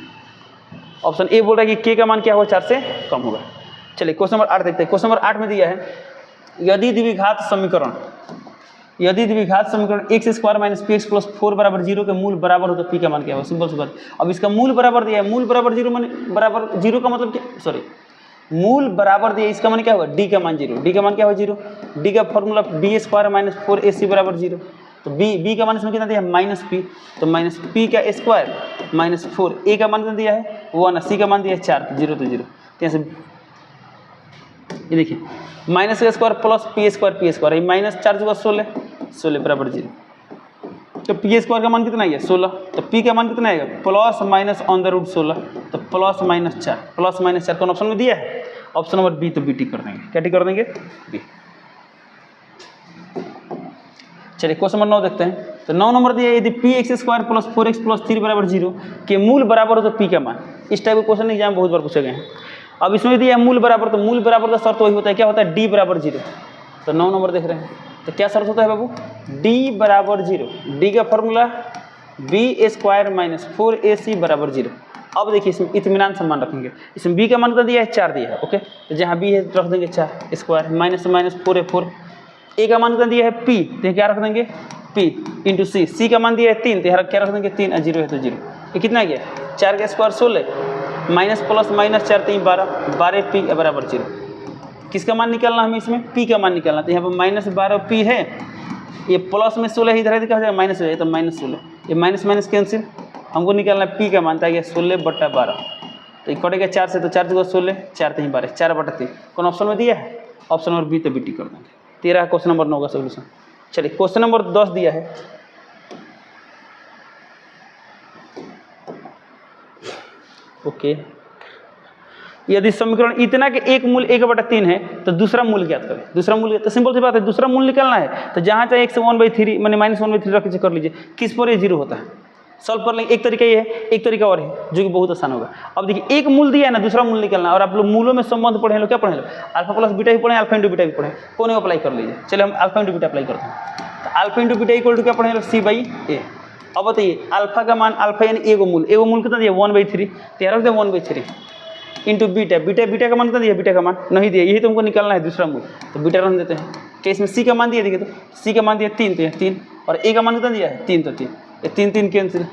ऑप्शन ए बोल रहा है कि के का मान क्या होगा 4 से कम होगा। चलिए क्वेश्चन नंबर 8 देखते हैं। क्वेश्चन नंबर 8 में दिया है यदि द्विघात समीकरण x square minus px plus 4 बराबर 0 के मूल बराबर हो तो p का मान क्या होगा, सिंपल सी बात। अब इसका मूल बराबर दिया है, मूल बराबर 0 मान बराबर 0 का मतलब क्या, सॉरी मूल बराबर दिया, इसका मान क्या होगा d का मान 0, d का मान क्या होगा 0, d का formula b square minus 4ac बराबर 0, तो b का मान इसमें कितना दिया है माइनस p, तो माइनस p का स्क्वायर माइनस 4, a का मान कितना दिया है 1, c का मान दिया है 4, 0 तो 0, यहाँ से ये देखिए माइनस का स्क्वायर प्लस पी स्क्वायर ये माइनस 4 जुगा 16 बराबर 0, तो पी स्क्वायर का मान कितना है 16, तो पी का मान कितना आएगा plus minus on the root 16, तो प्लस माइनस 4 कौन ऑप्शन में दिया है, ऑप्शन नंबर बी, तो बी टिक कर देंगे, क्या टिक कर देंगे बी। चलिए क्वेश्चन नंबर 9 देखते हैं। तो 9 नंबर दिया यदि P x square plus 4x plus 3 बराबर 0 के मूल बराबर हो तो पी का मान, इस टाइप के क्वेश्चन एग्जाम बहुत बार पूछे गए हैं। अब इसमें दिया है मूल बराबर, तो मूल बराबर का शर्त वही होता है, क्या होता है d बराबर 0, तो 9 नंबर देख रहे हैं, तो क्या शर्त होता है बाबू d बराबर 0, d का formula b square minus 4ac बराबर 0। अब देखिए इसमें इत्मीनान से मान रखेंगे, इसमें b का मान कितना दिया है 4 दिया है, ओके, तो जहाँ b है रख देंगे 4 स्क्वायर माइनस 4a4, a का मान कितना दिया है p, तो क्या रख देंगे p इंटू c का मान दिया है 3, तो यहाँ क्या रख देंगे 3, 0 है तो 0, ये कितना गया 4 का square 16 minus plus minus 4 3 12 p बराबर 0। किसका मान निकालना हमें इसमें p का मान निकालना, तो यहाँ पर माइनस 12 p है, ये प्लस में 16 इधर है तो क्या हो जाएगा माइनस हो जाएगा, तो माइनस 16, ये माइनस माइनस कैंसिल, हमको निकालना है p का मान, था 16/12, तो कटेगा 4 से, तो 4 2 16 4 3 12 4/3, कौन ऑप्शन में दिया है ऑप्शन नंबर बी, तो बी टिक कर देंगे। 13 क्वेश्चन नंबर 9 का सोल्यूशन। चलिए क्वेश्चन नंबर 10 दिया है ओके। यदि समीकरण इतना के एक मूल 1/3 है तो दूसरा मूल ज्ञात करें। दूसरा मूल तो सिंपल सी बात है, दूसरा मूल निकालना है तो जहाँ चाहे 1 से 1/3 मैंने -1/3 रख के कर लीजिए, किस पर ये 0 होता है सॉल्व कर लेंगे। एक तरीका ये है, एक तरीका और है जो कि बहुत आसान होगा। अब देखिए एक मूल दिया है ना, दूसरा मूल निकालना, और आप लोग मूलों में संबंध पढ़े लो, क्या पढ़े लो, अल्फा प्लस बीटा भी पढ़े, अल्फा इंटू बीटा भी पढ़े, कौन अप्लाई कर लीजिए। चलिए हम अल्फा इंटू बीटा अप्लाई करते हैं। तो alpha into beta equal to क्या पढ़े लो, C/A। अब बताइए अल्फा का मान, अल्फा यानी एगो मूल कितना दिया 1/3, तो रख दे 1/3 इंटू बीटा, बीटा का मान कितना दिया, बीटा का मान नहीं दिया, यही तुमको निकालना है दूसरा मूल, तो बीटा रख देते हैं। क्या इसमें C का मान दिया, देखिए तो C का मान दिया 3, तो 3, और A का मान कितना दिया है 3, तो 3, ये 3 कैंसिल।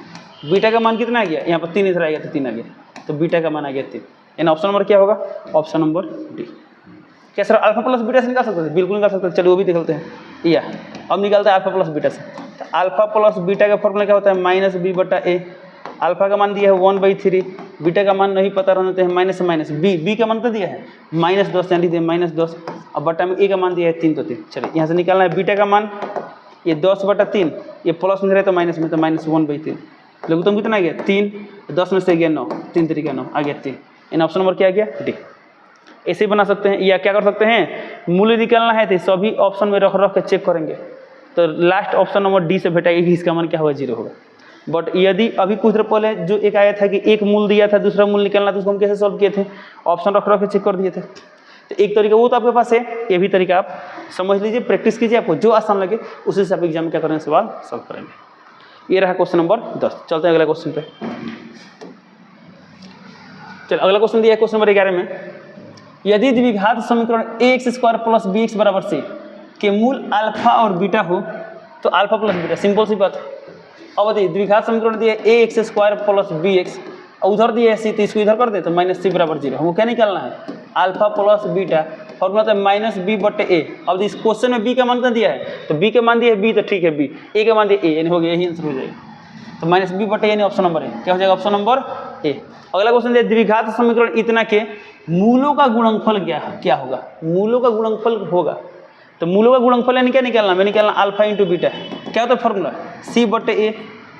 बीटा का मान कितना आ गया, यहाँ पर 3 इधर आ गया तो 3 आ गया, तो बीटा का मान आ गया 3। यानी ऑप्शन नंबर क्या होगा, ऑप्शन नंबर डी। क्या सर अल्फा प्लस बीटा से निकाल सकते थे, बिल्कुल निकाल सकते हैं। चलिए वो भी देख लेते हैं। या अब निकालते हैं अल्फा प्लस बीटा से। तो अल्फा प्लस बीटा का फॉर्मूला क्या होता है, -b/a। अल्फा का मान दिया है 1/3, बीटा का मान नहीं पता रहते हैं, माइनस से माइनस, बी का मान तो दिया है -10, यानी दिया -10, अब बटा में ए का मान दिया है 3, तो 3। चलिए यहाँ से निकालना है बीटा का मान, ये 10/3, ये प्लस में रहे तो माइनस में, तो -1/3, लघुत्तम कितना आ गया 3, 10 में से गया 9, 3 3 9 आ गया 3। इन ऑप्शन नंबर क्या आ गया, डी। ऐसे ही बना सकते हैं, या क्या कर सकते हैं, मूल्य निकालना है तो सभी ऑप्शन में रख के चेक करेंगे, तो लास्ट ऑप्शन नंबर डी से भेटाएगी कि इसका मान क्या होगा, 0 होगा। बट यदि अभी कुछ देर पहले जो एक आया था कि एक मूल दिया था दूसरा मूल निकालना, तो उसको हम कैसे सॉल्व किए थे, ऑप्शन रख के चेक कर दिए थे। तो एक तरीका वो तो आपके पास है, ये भी तरीका आप समझ लीजिए, प्रैक्टिस कीजिए, आपको जो आसान लगे उसी से आप एग्जाम में क्या करेंगे, सवाल सॉल्व करेंगे। ये रहा क्वेश्चन नंबर 10। चलते हैं अगला क्वेश्चन पे। चलो अगला क्वेश्चन दिया है क्वेश्चन नंबर 11 में, यदि द्विघात समीकरण ax² + bx = c के मूल अल्फा और बीटा हो तो अल्फा प्लस बीटा, सिंपल सी बात है। अब बताइए द्विघात समीकरण दिया है ax² + bx, और उधर दिया है c, तो इसको इधर कर दे तो -c = 0। हमको क्या निकालना है, अल्फा प्लस बीटा, फॉर्मूला तो -b/a। अब इस क्वेश्चन में b का मान कितना दिया है, तो b का मान दिया है b, तो ठीक है b, a का मान दिया a, यानी हो गया, यही आंसर हो जाएगा। तो -b/a यानी ऑप्शन नंबर ए, क्या हो जाएगा, ऑप्शन नंबर ए। अगला क्वेश्चन दिया द्विघात समीकरण इतना के मूलों का गुणनफल क्या होगा, मूलों का गुणनफल होगा, तो मूलों का गुणनफल यानी क्या निकालना, मैं निकालना अल्फा इंटू बीटा, क्या होता है फॉर्मूला c/a।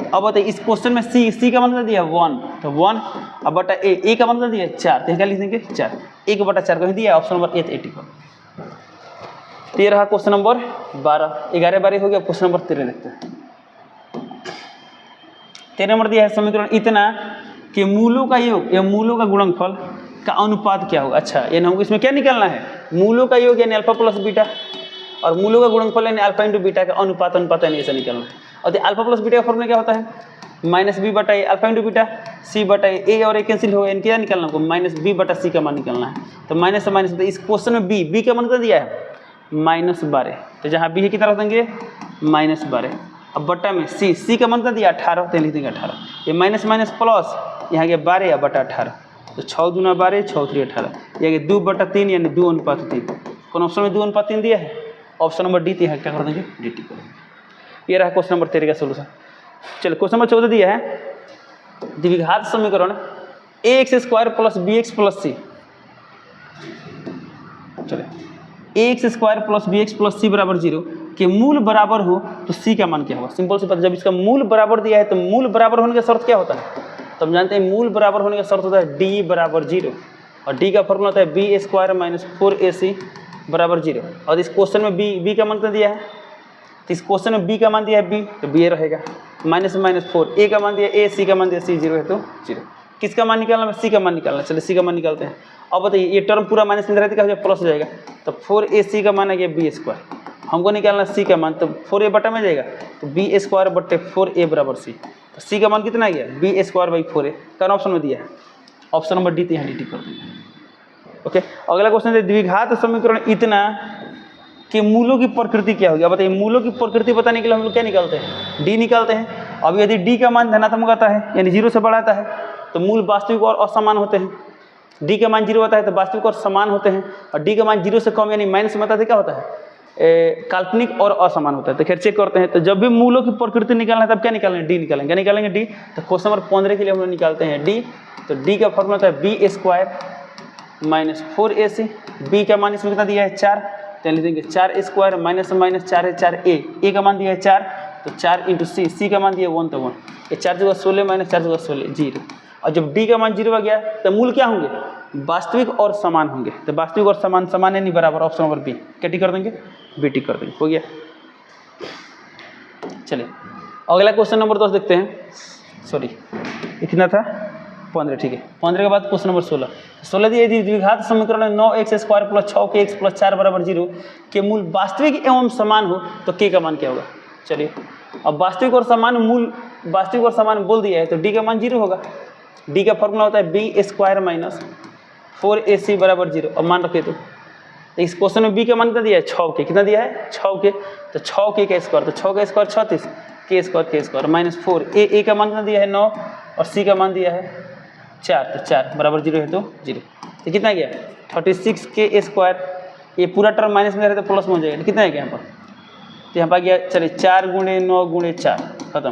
अब बताइए इस क्वेश्चन में c का मान दिया है 1, तो 1, अब बटा a का मान दिया है 4, तो क्या लिख देंगे 4, 1/4 कहीं दिया है, ऑप्शन नंबर ए 80 को। तो ये रहा क्वेश्चन नंबर 12, 11 हो गया। क्वेश्चन नंबर 13 देखते हैं। 13 नंबर दिया है समीकरण इतना कि मूलों का योग या मूलों का गुणनफल का अनुपात क्या होगा। अच्छा, यानी हमको इसमें क्या निकालना है, मूलों का योग यानी अल्फा प्लस बीटा, और मूलों का गुणनफल यानी अल्फा इंटू बीटा का अनुपात यानी ऐसा निकालना है। और अल्फा प्लस बीटा का फॉर्मूला क्या होता है, -b/a alpha into beta, c/a, और a कैंसिल हो गया, इनके क्या निकालना हमको, -b/c का मान निकालना है। तो माइनस से माइनस, तो इस क्वेश्चन में b का मान कितना दिया है -12, तो जहाँ b है कितना रख देंगे -12। अब बट्टा में c का मान कितना दिया 18, तो लिख देंगे 18, ये माइनस माइनस प्लस, यहाँ गया 12 या बटा 18, तो 6 दूना 12, 6 3 18, ये 2/3 यानी 2:3। कौन ऑप्शन में 2:3 दिया है, ऑप्शन नंबर डी। यहाँ क्या कर देंगे, डी टी करेंगे। ये रहा क्वेश्चन नंबर 13 का सोल्यूशन। चलिए क्वेश्चन नंबर 14 दिया है द्विघात समीकरण ax² + bx + c। चलिए ax² + bx + c = 0 के मूल बराबर हो तो c का मान क्या होगा। सिंपल सी बात, जब इसका मूल बराबर दिया है तो मूल बराबर होने का शर्त क्या होता है, तो हम जानते हैं मूल बराबर होने का शर्त होता है d = 0, और d का फॉर्मूला होता है b² - 4ac = 0। और इस क्वेश्चन में b का मान कितना दिया है, तो इस क्वेश्चन में b का मान दिया है b, तो b रहेगा, -4, a का मान दिया a, c का मान दिया c, 0 है तो 0। किसका मान निकालना है, c का मान निकालना है। चलिए c का मान निकालते हैं। अब बताइए ये टर्म पूरा माइनस में रहता है, क्या हो जाएगा, प्लस हो जाएगा, तो 4ac का मान आ गया b²। हमको निकालना c का मान, तो 4a बटा में जाएगा, तो b² बटे 4a = c। तो c का मान कितना आ गया, b²/4a, कौन ऑप्शन में दिया है, ऑप्शन नंबर डी। तो यहाँ डी कर देंगे। ओके, अगला क्वेश्चन है द्विघात समीकरण इतना कि मूलों की प्रकृति क्या होगी। अब बताइए मूलों की प्रकृति बताने के लिए हम लोग क्या निकालते हैं, डी निकालते हैं। अब यदि डी का मान धनात्मक आता है यानी 0 से बढ़ाता है तो मूल वास्तविक और असमान होते हैं। डी का मान 0 आता है तो वास्तविक और समान होते हैं, और डी का मान 0 से कम यानी माइनस में आता है क्या होता है, काल्पनिक और असमान होता है। तो खैर चेक करते हैं। तो जब भी मूलों की प्रकृति निकालना है तब क्या निकालेंगे, डी निकालेंगे। क्या निकालेंगे, डी। तो क्वेश्चन नंबर 15 के लिए हम लोग निकालते हैं डी। तो डी का फॉर्मूला होता है b² - 4ac। बी का मान इसमें कितना दिया है 4, तो लिख देंगे 4² माइनस माइनस 4 है 4a, ए का मान दिया है 4, तो 4 × c, सी का मान दिया 1, तो 1, ये 4 जगह 16 - 4 जगह 16 0। और जब डी का मान 0 आ गया तो मूल क्या होंगे, वास्तविक और समान होंगे। तो वास्तविक और समान समान है नहीं बराबर, ऑप्शन नंबर बी। क्या टिक कर देंगे, बी टिक कर देंगे, हो गया। चलिए अगला क्वेश्चन नंबर 10 देखते हैं। सॉरी ये कितना था, 15, ठीक है। 15 के बाद क्वेश्चन नंबर 16। 16 दिए यदि द्विघात समीकरण 9x² + 6k + 4 = 0 के मूल वास्तविक एवं समान हो तो k का मान क्या होगा। चलिए अब वास्तविक और समान मूल, वास्तविक और समान बोल दिया है तो d का मान 0 होगा। d का फॉर्मूला होता है b² - 4ac = 0। अब मान रखे तो इस क्वेश्चन में b का मान कितना दिया है, 6k। कितना दिया है, 6k। तो 6k का स्क्वायर, तो 6 का स्क्वायर 36, k स्क्वायर -4। a का मान कितना दिया है 9 और c का मान दिया है 4, तो 4 = 0 है तो 0। तो कितना गया 36k²। ये पूरा टर्म माइनस में रहे तो प्लस में हो जाएगा। कितना है यहाँ पर, तो यहाँ पर गया, चलिए 4 × 9 × 4 खत्म।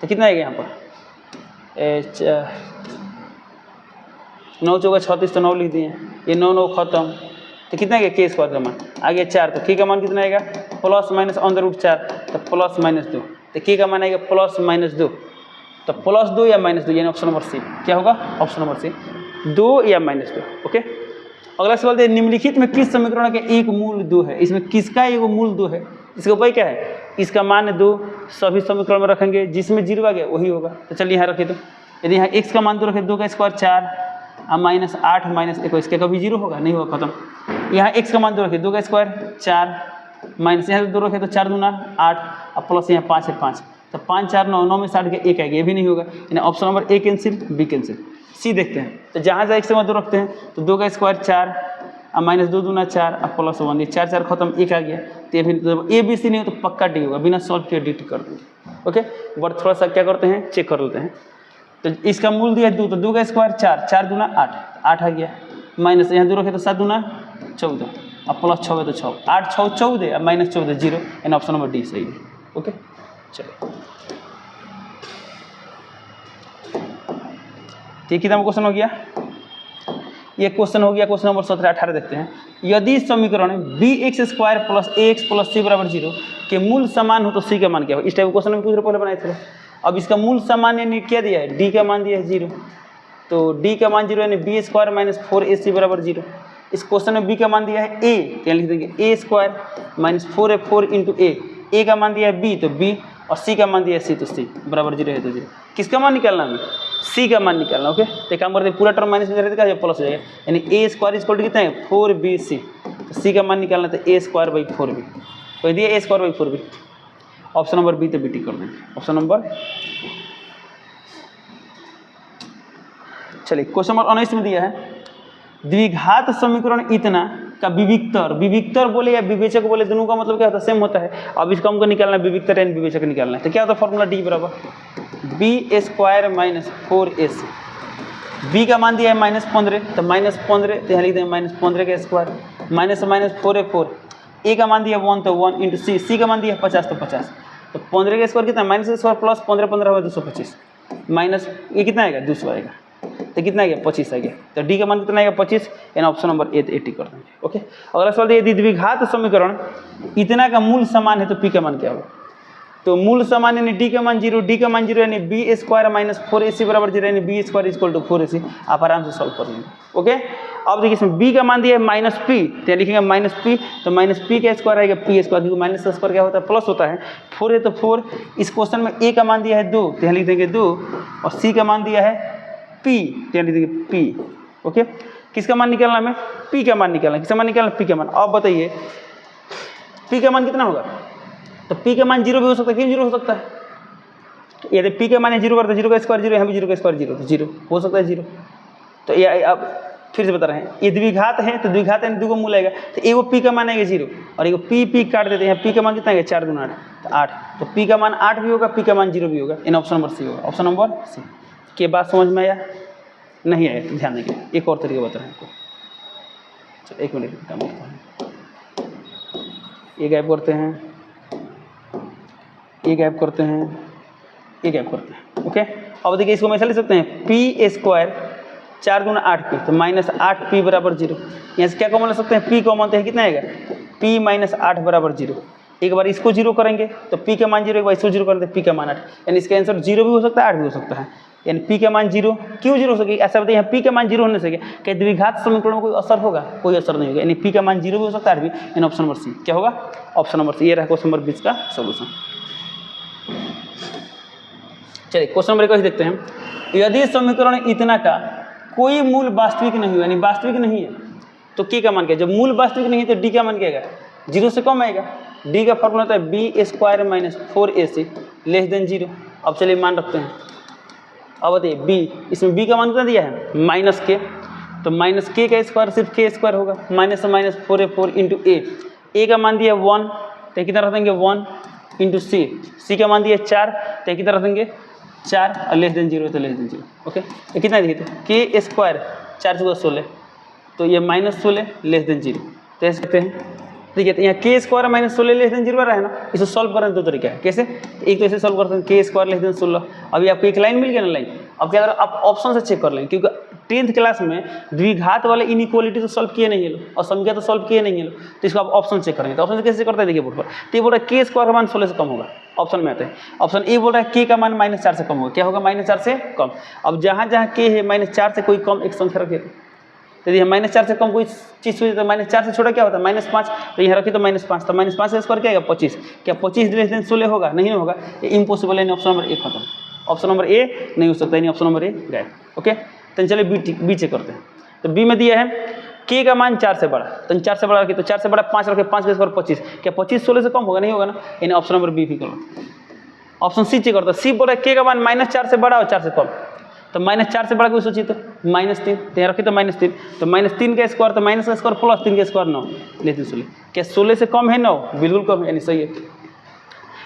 तो कितना है यहाँ पर 9 × 4 = 36, तो 9 लिख दिए। ये 9 9 खत्म। तो कितना है k² का मान आ गया 4। तो k का मान कितना आएगा, ±√4, तो +-2। तो k का मान आएगा +-2, तो +2 या -2, यानी ऑप्शन नंबर सी। क्या होगा, ऑप्शन नंबर सी, 2 या -2। ओके। अगला सवाल है, निम्नलिखित में किस समीकरण के एक मूल 2 है। इसमें किसका एक मूल 2 है, इसका उपाय क्या है, इसका मान 2 सभी समीकरण में रखेंगे, जिसमें 0 आ गया वही होगा। तो चलिए यहाँ रखिए। तो यदि यहाँ x का मान 2 रखे, 2 का स्क्वायर 4 -8 -1, इसके कभी 0 होगा, नहीं होगा, खत्म। यहाँ x का मान 2 रखे, 2 का स्क्वायर 4 माइनस यहाँ 2 रखे तो 4 दूना 8, अब प्लस यहाँ 5 है 5, तो 5 4 9, 9 में 60 के 1 आएगा, ये भी नहीं होगा। यानी ऑप्शन नंबर ए कैंसिल, बी कैंसिल। सी देखते हैं, तो जहाँ जहाँ x से 2 रखते हैं तो 2 का स्क्वायर 4 अब -2 दूना 4 अब +1, ये 4 4 खत्म, 1 आ गया। तो ये भी ए बी सी नहीं हो तो पक्का डी होगा, बिना सॉल्व किए डी कर देंगे। ओके, बट थोड़ा सा क्या करते हैं, चेक कर लेते हैं। तो इसका मूल दिया 2, तो 2 का स्क्वायर 4, 4 दूना 8, 8 आ गया। माइनस यहाँ 2 रखे तो 7 दूना 14, अब +6 है तो 6, 8 6 14, अब -14 0, यानी ऑप्शन नंबर डी सही है। ओके चलो, ठीक कितना क्वेश्चन हो गया, ये क्वेश्चन हो गया। क्वेश्चन नंबर 17 18 देखते हैं। यदि समीकरण bx² + ax + c = 0 के मूल समान हो तो c का मान क्या हो। इस टाइप क्वेश्चन में कुछ पहले बनाए थे। अब इसका मूल समान यानी क्या दिया है, d का मान दिया है 0, तो d का मान 0 यानी b² - 4ac = 0। इस क्वेश्चन में b का मान दिया है a, क्या लिख देंगे a² - 4a4 × a का मान दिया है b, तो b, और c का मान दिया है c, तो c = 0 है तो 0। किसका मान निकालना है, c का मान निकालना। ओके, तो काम करते हैं, पूरा टर्म माइनस में रहता है, प्लस हो जाएगा, यानी a² = कितना है 4bc, तो c का मान निकालना तो a²/4b, तो दिया a²/4b, ऑप्शन नंबर बी, तो बी टिक कर देंगे, ऑप्शन नंबर। चलिए क्वेश्चन नंबर 19 में दिया है, द्विघात समीकरण इतना का विविक्तर, विविक्तर बोले या विवेचक बोले, दोनों का मतलब क्या होता है, सेम होता है। अब इसका हमको निकालना है, विविक्तर यानी विवेचक निकालना है। तो क्या होता है formula, d = b² - 4ac। b का मान दिया है -15, तो -15, तो यहाँ लिख देंगे -15 का स्क्वायर, -4a4, a का मान दिया 1, तो 1 × c का मान दिया 50, तो 50, तो 15 का स्क्वायर कितना, -का स्क्वायर प्लस 15 15 हुआ 225, माइनस ये कितना आएगा 200 आएगा, तो कितना आ गया 25 आ गया। तो डी का मान कितना आएगा 25, यानी ऑप्शन नंबर ए, 80 कर देंगे। ओके, अगला सवाल यदि द्विघात समीकरण इतना का मूल समान है तो पी का मान क्या होगा। तो मूल समान यानी डी का मान 0, डी का मान 0 यानी b² - 4ac = 0, यानी b² = 4ac। आप आराम से सॉल्व कर लेंगे। ओके, अब देखिए इसमें b का मान दिया है -p, तो लिखेंगे -p, तो -p का स्क्वायर आएगा p², क्योंकि माइनस का स्क्वायर क्या होता है, प्लस होता है। 4 है तो 4, इस क्वेश्चन में a का मान दिया है 2, तो यहाँ लिख देंगे 2, और c का मान दिया है p, तो यहाँ लिख देंगे p। ओके, किसका मान निकालना हमें, p का मान निकालना, किसका मान निकालना, p का मान। अब बताइए p का मान कितना होगा, तो p का मान 0 भी हो सकता है, क्यों 0 हो सकता है, यदि p का मान 0 करता है, 0 का स्क्वायर 0, यहाँ भी 0 का स्क्वायर 0, तो 0 हो सकता है 0। तो ये अब फिर से बता रहे हैं, ये द्विघात है तो द्विघात यानी 2 को मूल आएगा, तो एगो p का मान आएगा 0 और एगो p काट देते हैं, p का मान कितना आएगा 4 × 8, तो 8, तो p का मान 8 भी होगा, p का मान 0 भी होगा, इन ऑप्शन नंबर सी होगा, ऑप्शन नंबर सी। के बात समझ में आया, नहीं आया तो ध्यान देंगे, एक और तरीका बता रहे हैं आपको। चलो 1 मिनट काम करता हूँ, ये गैप करते हैं, ये गैप करते हैं, ये गैप करते हैं। ओके, अब देखिए इसको हम ऐसा लिख सकते हैं, p² 4 × 8p, तो -8p = 0। यहाँ से क्या कॉमन ले सकते हैं, p कॉमन, तो कितना आएगा p - 8 = 0। एक बार इसको 0 करेंगे तो p का मान 0, एक बार इसको 0 करेंगे तो p का मान 8, यानी इसका आंसर 0 भी हो सकता है 8 भी हो सकता है। यानी पी का मान 0 क्यों 0 हो सके, ऐसा बताइए यहाँ पी का मान 0 होने से क्या द्विघात समीकरण में कोई असर होगा, कोई असर नहीं होगा, यानी पी का मान 0 भी हो सकता है भी, यानी ऑप्शन नंबर सी क्या होगा, ऑप्शन नंबर सी, ये रहा क्वेश्चन नंबर 20 का सोल्यूशन। चलिए क्वेश्चन नंबर 21 देखते हैं, यदि समीकरण इतना का कोई मूल वास्तविक नहीं हो, यानी वास्तविक नहीं है तो के का मान क्या है, जब मूल वास्तविक नहीं है तो डी का मान क्या आएगा, 0 से कम आएगा, डी का फॉर्मूला होता है B square minus 4ac less than 0। अब चलिए मान रखते हैं, अब बताइए बी, इसमें बी का मान कितना दिया है माइनस के, तो माइनस के का स्क्वायर सिर्फ के स्क्वायर होगा, माइनस से माइनस 4 इंटू ए का मान दिया 1 तो कितना रख देंगे 1 इंटू सी का मान दिया 4 तो कितना रख देंगे 4 और लेस देन 0 तो लेस देन 0। ओके ये कितना दिए थे के स्क्वायर 4 से 16 तो ये माइनस 16 लेस देन 0, तो ऐसे सकते हैं ठीक है। तो यहाँ के स्क्वायर माइनस 16 लेस देन 0 आ रहा है ना, इसे सॉल्व करने दो तरीका है, कैसे, एक तो ऐसे सॉल्व करते हैं के स्क्वायर लेस देन 16, अभी आपको एक लाइन मिल गया ना लाइन, अब क्या करें आप ऑप्शन से चेक कर लें, क्योंकि 10th क्लास में द्विघात वाले इनइक्वालिटी तो सॉल्व किए नहीं है लोग और संख्या तो सॉल्व किए नहीं है लोग, तो इसको आप ऑप्शन चेक करेंगे, तो ऑप्शन से कैसे करते हैं देखिए बोर्ड पर, तो ये बोल रहा है के स्क्वायर का मान 16 से कम होगा, ऑप्शन में आते हैं, ऑप्शन ए बोल रहा है के का मान -4 से कम होगा, क्या होगा -4 से कम, अब जहाँ जहाँ के है -4 से कोई कम एक संख्या रखिए, तो यदि -4 से कम कोई चीज़ हुई तो -4 से छोटा क्या होता है -5, तो यहाँ रखिए तो -5, तो -5 का स्क्वायर क्या आएगा 25, क्या 25 लेस देन 16 होगा, नहीं होगा, ये इम्पॉसिबल है, ऑप्शन नंबर ए खत्म, ऑप्शन नंबर ए नहीं हो सकता, यानी ऑप्शन नंबर ए गए। ओके तो चलिए बी चेक करते हैं, तो बी में दिया है के का मान 4 से बड़ा, तो 4 से बड़ा रखिए, तो 4 से बड़ा 5 रखे, 5 का स्क्वायर 25, क्या 25 16 से कम होगा, नहीं होगा ना, यानी ऑप्शन नंबर बी भी करो। ऑप्शन सी चेक करता है, सी बोल रहा है के का मान -4 से बड़ा और 4 से कम, तो -4 से बड़ा कोई सोचिए तो -3, तो यहाँ रखिए तो -3, तो -3 का स्क्वायर तो माइनस का स्क्वायर प्लस 3 का स्क्वायर 9 लेस देन 16, क्या 16 से कम है 9, बिल्कुल कम है, यानी सही है।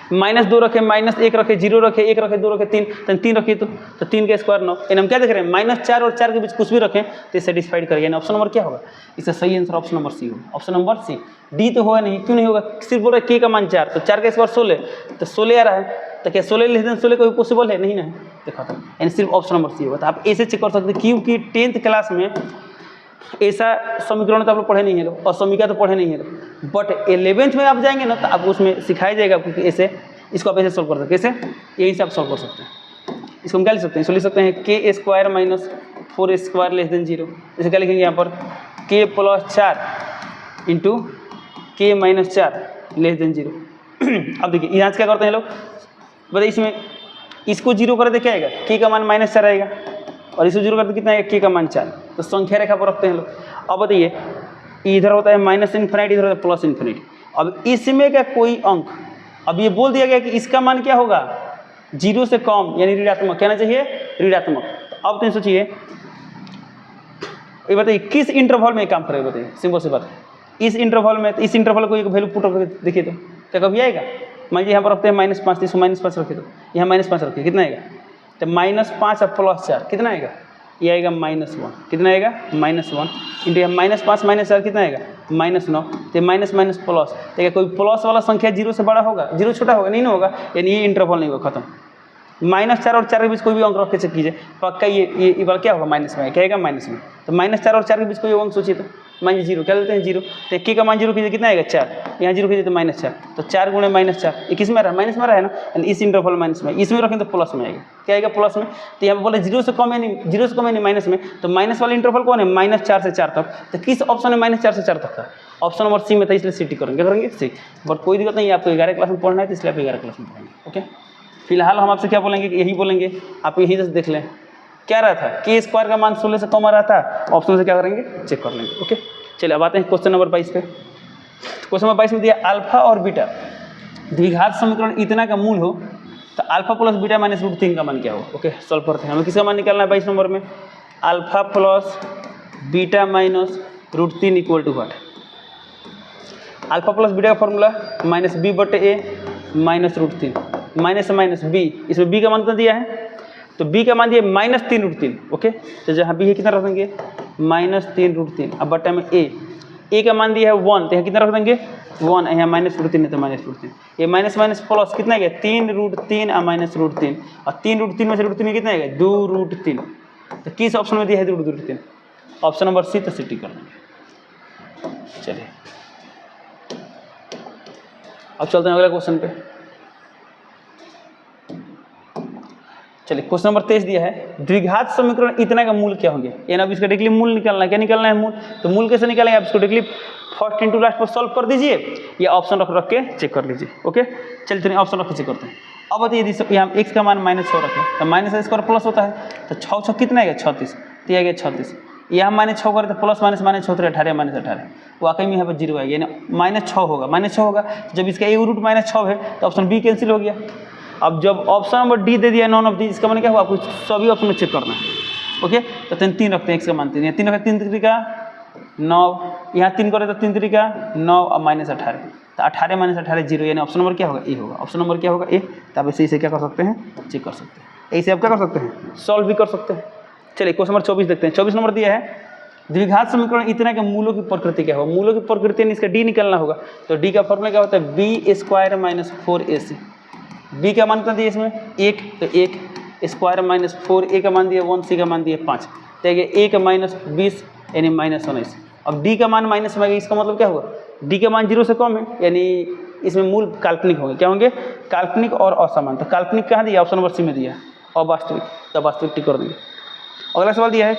-2 रखे, -1 रखे, 0 रखे, 1 रखे, 2 रखे, 3 तो 3 रखिए तो 3 का स्क्वायर 9, यानी हम क्या देख रहे हैं -4 और 4 के बीच कुछ भी रखें तो सेटिस्फाइड करेगा, यानी ऑप्शन नंबर क्या होगा, इसका सही आंसर ऑप्शन नंबर सी होगा, ऑप्शन नंबर सी, डी तो होगा नहीं, क्यों नहीं होगा, सिर्फ बोल रहा है के का मान 4, तो 4 का स्क्वायर 16, तो 16 आ रहा है, तो क्या 16 लेस देन 16 कोई पॉसिबल है, नहीं ना, तो खत्म, यानी सिर्फ ऑप्शन नंबर सी होगा। तो आप ऐसे चेक कर सकते हैं, क्योंकि 10th क्लास में ऐसा समीकरण तो आप लोग पढ़े नहीं है लोग और समीकरण तो पढ़े नहीं है लोग, बट 11th में आप जाएंगे ना तो आपको उसमें सिखाया जाएगा, क्योंकि ऐसे इसको आप ऐसे सॉल्व कर सकते हैं, कैसे यही से आप सॉल्व कर सकते हैं, इसको हम क्या लिख सकते हैं, इसको लिख सकते हैं के square minus 4 square less than 0, जैसे क्या लिखेंगे यहाँ पर के प्लस 4 इंटू के माइनस 4 लेस देन 0। अब देखिए यहाँ से क्या करते हैं लोग, बताइए इसमें इसको 0 कर दे क्या आएगा, के का मान -4 आएगा, और इसको 0 कर दे कितना आएगा, के का मान 4, तो संख्या रेखा पर रखते हैं लोग। अब बताइए इधर होता है -∞, इधर होता है +∞, अब इसमें का कोई अंक, अब ये बोल दिया गया कि इसका मान क्या होगा 0 से कम, यानी ऋणात्मक, कहना चाहिए ऋणात्मक। तो अब तो सोचिए ये बताइए किस इंटरवल में काम करेगा, बताइए सिंपल सी बात है, इस इंटरवल में, इस इंटरवल को एक वैल्यू पुट करके देखिए तो क्या कभी आएगा, मान लीजिए यहाँ पर रखते हैं -5, इसको -5 रखिए, तो यहाँ -5 रखिए, कितना आएगा, तो -5 और +4 कितना आएगा, ये आएगा -1, कितना आएगा -1 इंटू यहाँ -5 -4 कितना आएगा -9, तो माइनस माइनस प्लस, तो कोई प्लस वाला संख्या 0 से बड़ा होगा, 0 छोटा होगा, नहीं ना होगा, यानी ये इंटरवल नहीं होगा, खत्म। -4 और 4 के बीच कोई भी अंक रख के चेक कीजिए, पक्का ये बार क्या होगा माइनस में, क्या आएगा माइनस में, तो -4 और 4 के बीच कोई अंक सोचिए तो मान 0, क्या लेते हैं 0, तो के का मान 0 कीजिए कितना आएगा 4, यहाँ 0 कीजिए तो -4, तो 4 गुणे -4 ये किस में आ रहा है, माइनस में आ रहा है ना, यानी इस इंटरवल माइनस में, इसमें रखें तो प्लस में आएगा, क्या आएगा प्लस में, तो यहाँ पर बोले 0 से कम यानी 0 से कम यानी माइनस में, तो माइनस वाला इंटरवल कौन है -4 से 4 तक, तो किस ऑप्शन में -4 से 4 तक था, ऑप्शन नंबर सी में था, इसलिए सिटी करेंगे, क्या करेंगे सी, बट कोई दिक्कत नहीं है, आपको 11 क्लास में पढ़ना है तो इसलिए आप 11 क्लास में पढ़ेंगे। ओके फिलहाल हम आपसे क्या बोलेंगे, यही बोलेंगे, आप यही से देख लें क्या रहा था, के स्क्वायर का मान 16 से कम आ रहा था, ऑप्शन से क्या करेंगे चेक कर लेंगे। ओके चलिए अब आते हैं क्वेश्चन नंबर 22 पे। क्वेश्चन नंबर 22 में दिया अल्फा और बीटा द्विघात समीकरण इतना का मूल हो तो अल्फा प्लस बीटा माइनस √3 का मान क्या हो। ओके सॉल्व करते हैं, हमें किसका मान निकालना है 22 नंबर में, alpha plus beta minus √3 equal to what, alpha plus beta का formula -b/a minus √3, minus minus B, इसमें बी का मान कितना दिया है, तो बी का मान दिया -3√3। ओके तो जहाँ बी है कितना रख देंगे -3√3, अब बटा में ए का मान दिया है 1, तो यहाँ कितना रख देंगे 1, यहाँ -√3 है तो -√3, ये माइनस माइनस प्लस कितना है 3√3 और -√3, और 3√3 में से √3 कितना है 2√3, तो किस ऑप्शन में दिया है 2√3, ऑप्शन नंबर सी, तो सिटी कर देंगे। चलिए अब चलते हैं अगले क्वेश्चन पे। चलिए क्वेश्चन नंबर 23 दिया है, द्विघात समीकरण इतना का मूल क्या होंगे। यानी अब इसका डायरेक्टली मूल निकालना है। क्या निकालना है? मूल। तो मूल कैसे निकालेंगे? आप इसको डायरेक्टली फर्स्ट इंटू लास्ट पर सॉल्व कर दीजिए या ऑप्शन रख के चेक कर लीजिए। ओके, चलिए तो ऑप्शन रख के चेक करते हैं। अब बताइए यदि यहाँ x का मान -6 रखें तो -6 प्लस होता है, तो 6 कितना आएगा? 36। तो यह आ गया 36। यहाँ -6 करें तो प्लस माइनस -6 तो 18 -18 वाकई में यहाँ पर 0 आएगा, यानी -6 होगा। -6 होगा जब इसका एक रूट -6 है तो ऑप्शन बी कैंसिल हो गया। अब जब ऑप्शन नंबर डी दे दिया नॉन ऑफ दी, इसका मान क्या हुआ? आपको सभी ऑप्शन में चेक करना है। ओके, तो 3 रखते हैं, x का मान 3, 3 रखते 3 3 का 9, यहाँ 3 करे तो 3 3 का 9 और -18, तो 18 -18 0, यानी ऑप्शन नंबर क्या होगा? ए होगा। ऑप्शन नंबर क्या होगा? ए। तो आप इसे क्या कर सकते हैं? चेक कर सकते हैं। ऐसे आप क्या कर सकते हैं? सॉल्व भी कर सकते हैं। चलिए क्वेश्चन नंबर 24 देखते हैं। 24 नंबर दिया है, द्विघात समीकरण इतना के मूलों की प्रकृति क्या होगा? मूलों की प्रकृति यानी इसका डी निकालना होगा। तो डी का फॉर्मूला क्या होता है? b² - 4ac। b का मान कितना दिया इसमें? 1, तो 1 स्क्वायर -4, a का मान दिया 1, c का मान दिया 5, तो a का -20 यानी -19। अब d का मान माइनस में, इसका मतलब क्या होगा? d का मान 0 से कम है, यानी इसमें मूल काल्पनिक होंगे। क्या होंगे? काल्पनिक और असमान। तो काल्पनिक कहाँ दिया? ऑप्शन नंबर सी में दिया। और वास्तविक, तो वास्तविक टिक कर देंगे। अगला सवाल दिया है,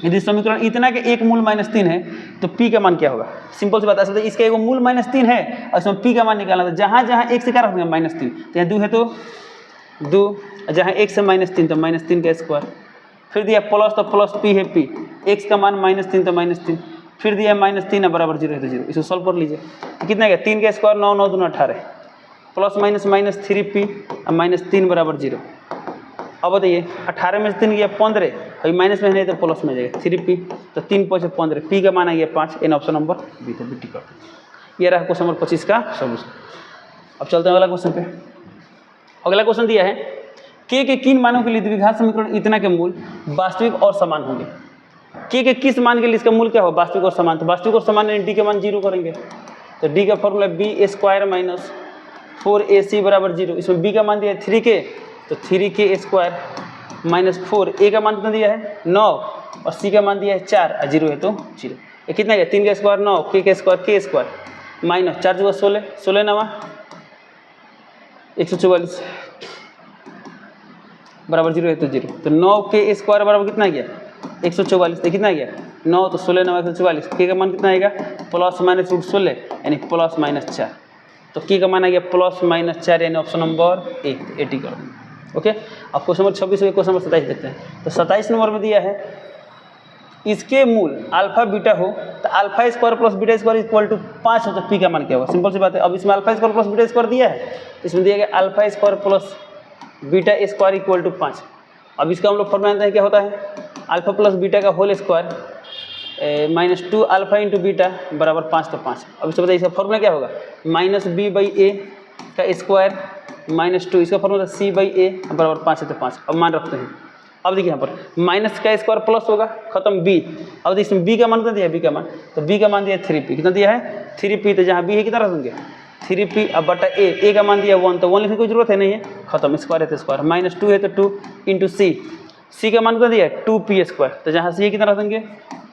यदि समीकरण इतना के एक मूल -3 है तो p का मान क्या होगा? सिंपल सी बात है, इसका एक मूल -3 है और इसमें p का मान निकालना था। जहाँ जहाँ एक से क्या रख देंगे? -3, तो यहाँ 2 है तो 2, जहाँ एक से -3 तो -3 का स्क्वायर, फिर दिया प्लस तो प्लस p है p, x का मान -3 तो -3, फिर दिया -3 बराबर 0 है तो 0। इसको सॉल्व कर लीजिए, तो कितना गया? 3 का स्क्वायर 9, 9 दूना 18, प्लस -3p और -3 बराबर 0। अब बताइए 18 में से 3 गया 15, अभी माइनस में नहीं तो प्लस में जाएगा 3p, तो 3 5 15, p का मान आ गया 5, इन ऑप्शन नंबर बी। तो बी टिक करते हैं। ये रहा क्वेश्चन नंबर 25 का सॉल्यूशन। अब चलते हैं अगला क्वेश्चन पे। अगला क्वेश्चन दिया है, के किन मानों के लिए द्विघात समीकरण इतना के मूल वास्तविक और समान होंगे? के किस मान के लिए इसका मूल क्या होगा? वास्तविक और समान। तो वास्तविक और समान डी के मान 0 करेंगे, तो डी का फॉर्मूला b² - 4ac बराबर 0। इसमें b का मान दिया है 3k, तो 3k² -4, a का मान कितना दिया है? 9 और c का मान दिया है 4 और 0 है तो 0। ये कितना गया? 3 का स्क्वायर 9, k स्क्वायर माइनस 4 जगह 16, 16 9 144 बराबर 0 है तो 0। तो 9k² बराबर कितना गया? 144। तो कितना गया? 9 तो 16 9 144, k का मान कितना आएगा? ±√16 यानी ±4। तो k का मान आ गया +-4 यानी ऑप्शन नंबर ए, 80 कर देंगे। ओके, अब क्वेश्चन नंबर 26 हो, क्वेश्चन नंबर 27 देखते हैं। तो 27 नंबर में दिया है, इसके मूल अल्फा बीटा हो तो α² + β² 5 हो तो p का मान क्या होगा? सिंपल सी बात है। अब इसमें α² + β² दिया है, इसमें दिया गया α² + β² 5। अब इसका हम लोग फॉर्मूला जानते हैं क्या होता है? अल्फा प्लस बीटा का whole square -2 alpha into beta बराबर 5 तो 5। अब इससे बताइए इसका फॉर्मूला क्या होगा? -b/a का स्क्वायर -2, इसका फॉर्मूला c/a बराबर 5 है तो 5। अब मान रखते हैं। अब देखिए यहाँ पर माइनस का स्क्वायर प्लस होगा, खत्म b। अब देखिए इसमें b का मान कितना दिया है? b का मान, तो b का मान दिया है 3p। कितना दिया है? 3p। तो जहाँ b है कितना रख देंगे? 3p अब बटा a का मान दिया 1, तो 1 लिखने की जरूरत है नहीं है, खत्म। स्क्वायर है तो स्क्वायर, -2 है तो 2 इंटू c का मान कितना दिया है? 2p²। तो जहाँ c कितना रख देंगे?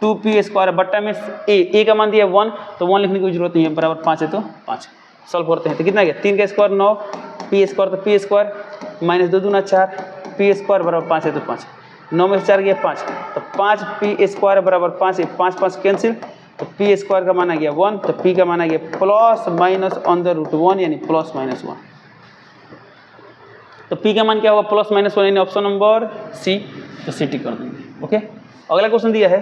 2p² बट्टा में a का मान दिया 1, तो 1 लिखने की जरूरत नहीं है, बराबर 5 है तो 5। सॉल्व करते हैं तो कितना गया? 3 का स्क्वायर 9, p² तो p² -2 दूना 4, p² बराबर 5 है तो 5। 9 में से 4 गया 5, तो 5p² बराबर 5 है, 5 5 कैंसिल, तो p² का मान आ गया 1, तो p का मान आ गया ±√1 यानी +-1। तो p का मान क्या होगा? +-1 यानी ऑप्शन नंबर सी, तो सी टिक कर देंगे। ओके, अगला क्वेश्चन दिया है,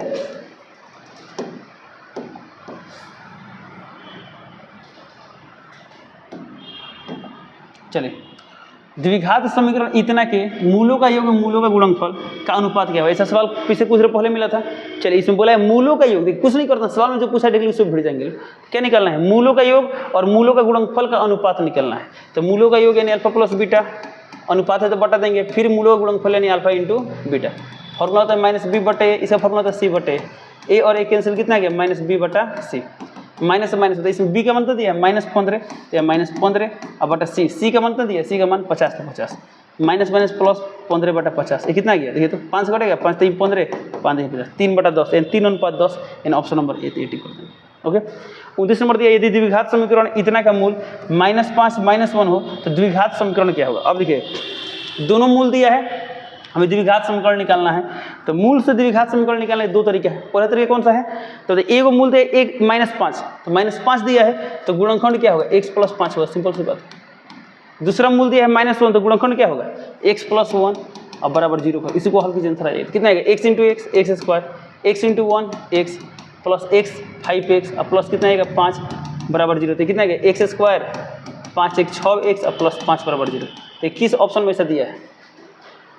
चलिए द्विघात समीकरण इतना के मूलों का योग मूलों का गुणनफल का अनुपात क्या है? ऐसा सवाल पिछले कुछ देर पहले मिला था। चलिए इसमें बोला है मूलों का योग, देखिए कुछ नहीं करना, सवाल में जो पूछा डिग्री उससे भिड़ जाएंगे। क्या निकालना है? मूलों का योग और मूलों का गुणनफल का अनुपात निकालना है। तो मूलों का योग यानी अल्फा प्लस बीटा, अनुपात है तो बटा देंगे, फिर मूलों का गुणनफल यानी अल्फा इंटू बीटा। फॉर्मूला होता है -b/a, इसका फॉर्मूला होता है c/a। a और a कैंसिल कितना गया? -b/c। माइनस से माइनस होता है, इसमें b का मान तो दिया -15, तो -15 अब बटा c का मान तो दिया, c का मान 50 तो 50, माइनस माइनस प्लस 15/50, ये कितना गया? देखिए तो 5 कटेगा, 5 3 15, 5 50, 3/10 यानी 3:10 यानी ऑप्शन नंबर ए 80 कर देंगे। ओके, 29 नंबर दिया, यदि द्विघात समीकरण इतना का मूल -5 -1 हो तो द्विघात समीकरण क्या होगा? अब देखिए दोनों मूल दिया है, हमें द्विघात समीकरण निकालना है। तो मूल से द्विघात समीकरण निकालने के दो तरीके हैं। पहला तरीका कौन सा है, तो एक मूल दे एक -5, तो -5 दिया है तो गुणनखंड क्या होगा, x + 5 होगा, सिंपल सी बात। दूसरा मूल दिया है -1, तो गुणनखंड क्या होगा, x + 1 अब बराबर 0 का। इसी को हल कीजिए, आंसर आएगा कितना आएगा, x × x x², x × 1 x plus x 5x अब प्लस कितना आएगा 5 बराबर 0। तो कितना आएगा x² 5 1 6x अब प्लस 5 बराबर 0। तो किस ऑप्शन में ऐसा दिया है,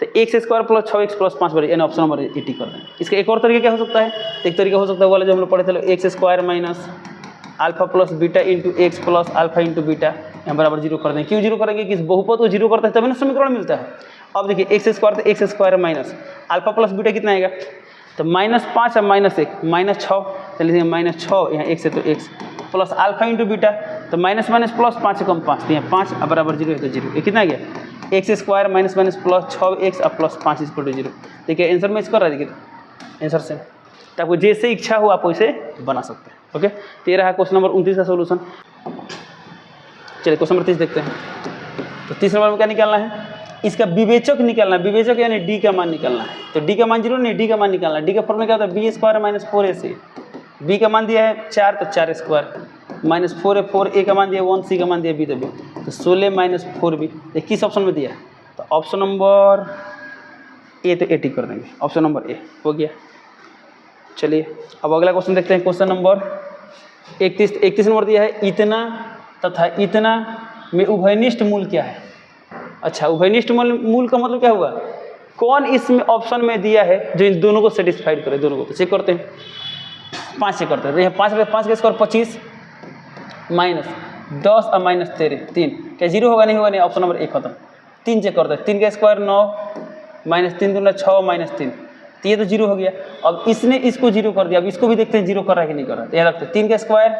तो x² + 6x + 5 बराबर, यानी ऑप्शन नंबर 80 कर देंगे। इसका एक और तरीका क्या हो सकता है, एक तरीका हो सकता है वाला जो हम लोग पढ़े थे, x² - α + β × x + α × β, यहाँ बराबर 0 कर देंगे। क्यों 0 करेंगे कि इस बहुपद को 0 करते हैं तभी ना समीकरण मिलता है। अब देखिए x² तो x² α + β कितना आएगा, तो -5 और -1 -6, चलिए -6 यहाँ x है तो x प्लस α × β, तो माइनस प्लस 5 से कम 5, तो यहाँ 5 बराबर 0 है तो 0। ये कितना आ गया, x² - प्लस 6x और प्लस 5 = 0। देखिए आंसर मैच कर रहा है, देखिए आंसर से। तो आपको जैसे इच्छा हो आप वैसे बना सकते हैं। ओके, तो ये रहा क्वेश्चन नंबर 29 का सोल्यूशन। चलिए क्वेश्चन नंबर 30 देखते हैं। तो 30 नंबर में क्या निकालना है, इसका विवेचक निकालना है। विवेचक यानी डी का मान निकालना है। तो डी का मान 0 नहीं, डी का मान निकालना है। डी का फॉर्मूला क्या होता है, b² - 4ac। बी का मान दिया है 4 तो 4² -4 है 4, ए का मान दिया 1, सी का मान दिया बी, तो बी तो 16 - 4b। ये किस ऑप्शन में दिया है, तो ऑप्शन नंबर ए, तो 80 कर देंगे। ऑप्शन नंबर ए हो गया। चलिए अब अगला क्वेश्चन देखते हैं। क्वेश्चन नंबर 31 नंबर दिया है, इतना तथा इतना में उभयनिष्ठ मूल क्या है। अच्छा, उभयनिष्ठ मूल का मतलब क्या हुआ, कौन इसमें ऑप्शन में दिया है जो इन दोनों को सेटिस्फाइड करे, दोनों को। तो चेक करते हैं, 5 से करते हैं। यहाँ 5 का स्क्वायर 25 -10 और -13 3, क्या 0 होगा, नहीं होगा, नहीं। ऑप्शन नंबर ए खत्म। 3 से करते हैं, 3 का स्क्वायर 9 -3 दूना 6 -3, तो ये तो 0 हो गया। अब इसने इसको 0 कर दिया, अब इसको भी देखते हैं 0 कर रहा है कि नहीं कर रहा है। याद रखते हैं 3 का स्क्वायर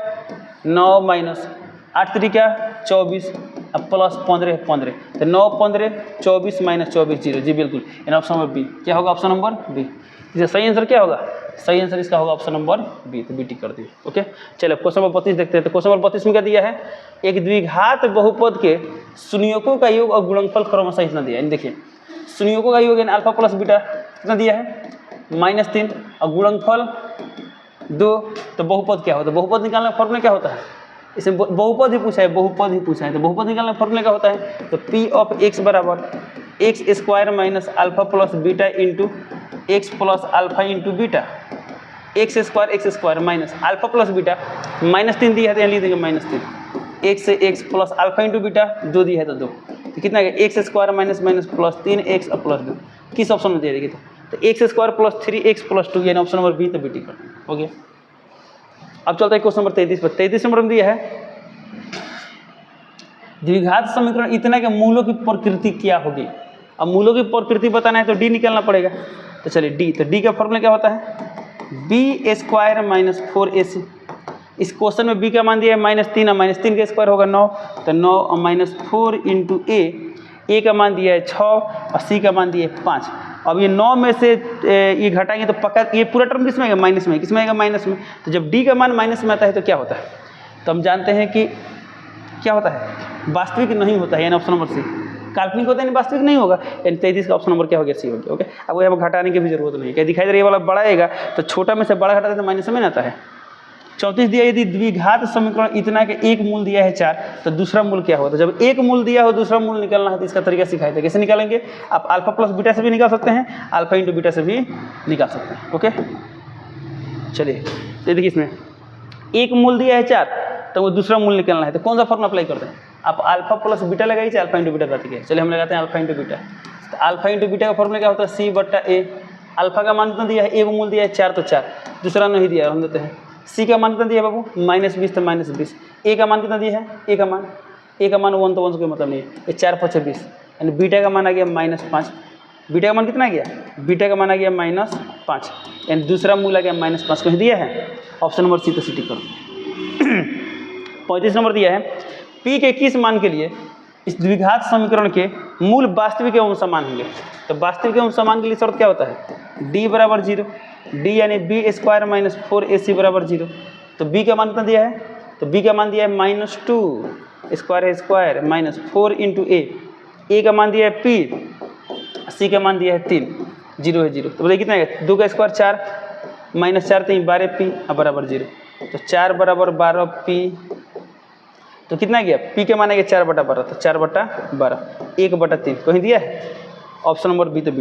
9 -8 3 24 अब प्लस 15 तो 9 15 24 -24 0, जी बिल्कुल। इन ऑप्शन नंबर बी क्या होगा, ऑप्शन नंबर बी। इसका सही आंसर क्या होगा, सही आंसर इसका होगा ऑप्शन नंबर बी, तो बी टिक कर दिए। ओके, चलिए क्वेश्चन नंबर 32 देखते हैं। तो क्वेश्चन नंबर 32 में क्या दिया है, एक द्विघात बहुपद के शून्यकों का योग और गुणनफल क्रमशः इतना दिया है। देखिए शून्यकों का योग यानी α + β कितना दिया है -3 और गुणनफल 2, तो बहुपद क्या होता है, बहुपद निकालने का फॉर्मूला क्या होता है, इसमें बहुपद ही पूछा है, बहुपद ही पूछा है। तो बहुपद निकालने का फॉर्मूला क्या होता है, तो P ऑफ x बराबर x² - α + β into x plus alpha into beta, x² minus alpha plus beta, -3 दिया है तो यहाँ लिख देंगे -3, x से x plus alpha into beta 2 दिया है तो 2, तो कितना है x² माइनस प्लस 3x और प्लस 2, किस ऑप्शन में दे देगी, तो x² प्लस 3x प्लस 2 यानी ऑप्शन नंबर बी, तो बीटी कर हो गया। अब चलता है क्वेश्चन नंबर 33 पर। 33 नंबर में दिया है द्विघात समीकरण इतना के मूलों की प्रकृति क्या होगी। अब मूलों की प्रकृति बताना है तो डी निकालना पड़ेगा। तो चलिए डी, तो डी का फॉर्मूला क्या होता है, b² माइनस 4ac। इस क्वेश्चन में b का मान दिया है -3 और -3 का स्क्वायर होगा 9, तो 9 और -4 इंटू ए का मान दिया है 6 और सी का मान दिया है 5। अब ये 9 में से ये घटाएंगे तो पक्का ये पूरा टर्म किस में आएगा, माइनस में, किस में आएगा, माइनस में। तो जब डी का मान माइनस में आता है तो क्या होता है, तो हम जानते हैं कि क्या होता है, वास्तविक नहीं होता है, यानी ऑप्शन नंबर सी। काल्पनिक होता है यानी वास्तविक नहीं होगा, यानी 33 का ऑप्शन नंबर क्या हो गया, सी हो गया। ओके, अब यहाँ घटाने की भी जरूरत नहीं है, क्या दिखाई दे रहा है, ये वाला बड़ा आएगा तो छोटा में से बड़ा घटाते तो माइनस में आता है। 34 दिया, यदि द्विघात समीकरण इतना के एक मूल दिया है 4 तो दूसरा मूल क्या होता है। जब एक मूल दिया हो दूसरा मूल निकालना है तो इसका तरीका सिखाया था, कैसे निकालेंगे, आप अल्फा प्लस बीटा से भी निकाल सकते हैं, अल्फा इंटू बीटा से भी निकाल सकते हैं। ओके, चलिए ये देखिए इसमें एक मूल दिया है 4 तो वो दूसरा मूल निकालना है तो कौन सा फॉर्मूला अप्लाई करते हैं, आप अल्फा प्लस बीटा लगाइए, अल्फा इंटू बीटा बताते हैं। चलिए हम लगाते हैं अल्फा इंटू बीटा। तो अल्फा इंटू बीटा का फॉर्मूला क्या होता है, C/A। अल्फा का मान कितना दिया है, एक मूल दिया है 4 तो 4, दूसरा नहीं दिया हम देते हैं। सी का मान कितना दिया है बाबू, -20 तो -20। ए का मान कितना दिया है, ए का मान 1 तो 1 से कोई मतलब नहीं है, ये 4 × 5 = 20, यानी बीटा का मान आ गया -5। बीटा का मान कितना आ गया, बीटा का मान आ गया -5, यानी दूसरा मूल आ गया -5, कहीं दिया है, ऑप्शन नंबर सी, तो सी टिक करो। 35 नंबर दिया है, पी के किस मान के लिए इस द्विघात समीकरण के मूल वास्तविक एवं समान होंगे। तो वास्तविक एवं समान के लिए शर्त क्या होता है, डी बराबर 0, डी यानी b² माइनस 4ac बराबर 0। तो b का मान कितना दिया है, तो b का मान दिया है -2 स्क्वायर माइनस 4 इंटू ए का मान दिया है p सी का मान दिया है 3, 0 है 0, तो बताइए कितना है 2 का स्क्वायर 4 माइनस 4 3 12 पी अब बराबर 0, तो 4 बराबर 12 पी, तो कितना गया पी के मान है 4/12, तो 4/12 1/3 कहीं दिया है ऑप्शन नंबर बी, तो बी।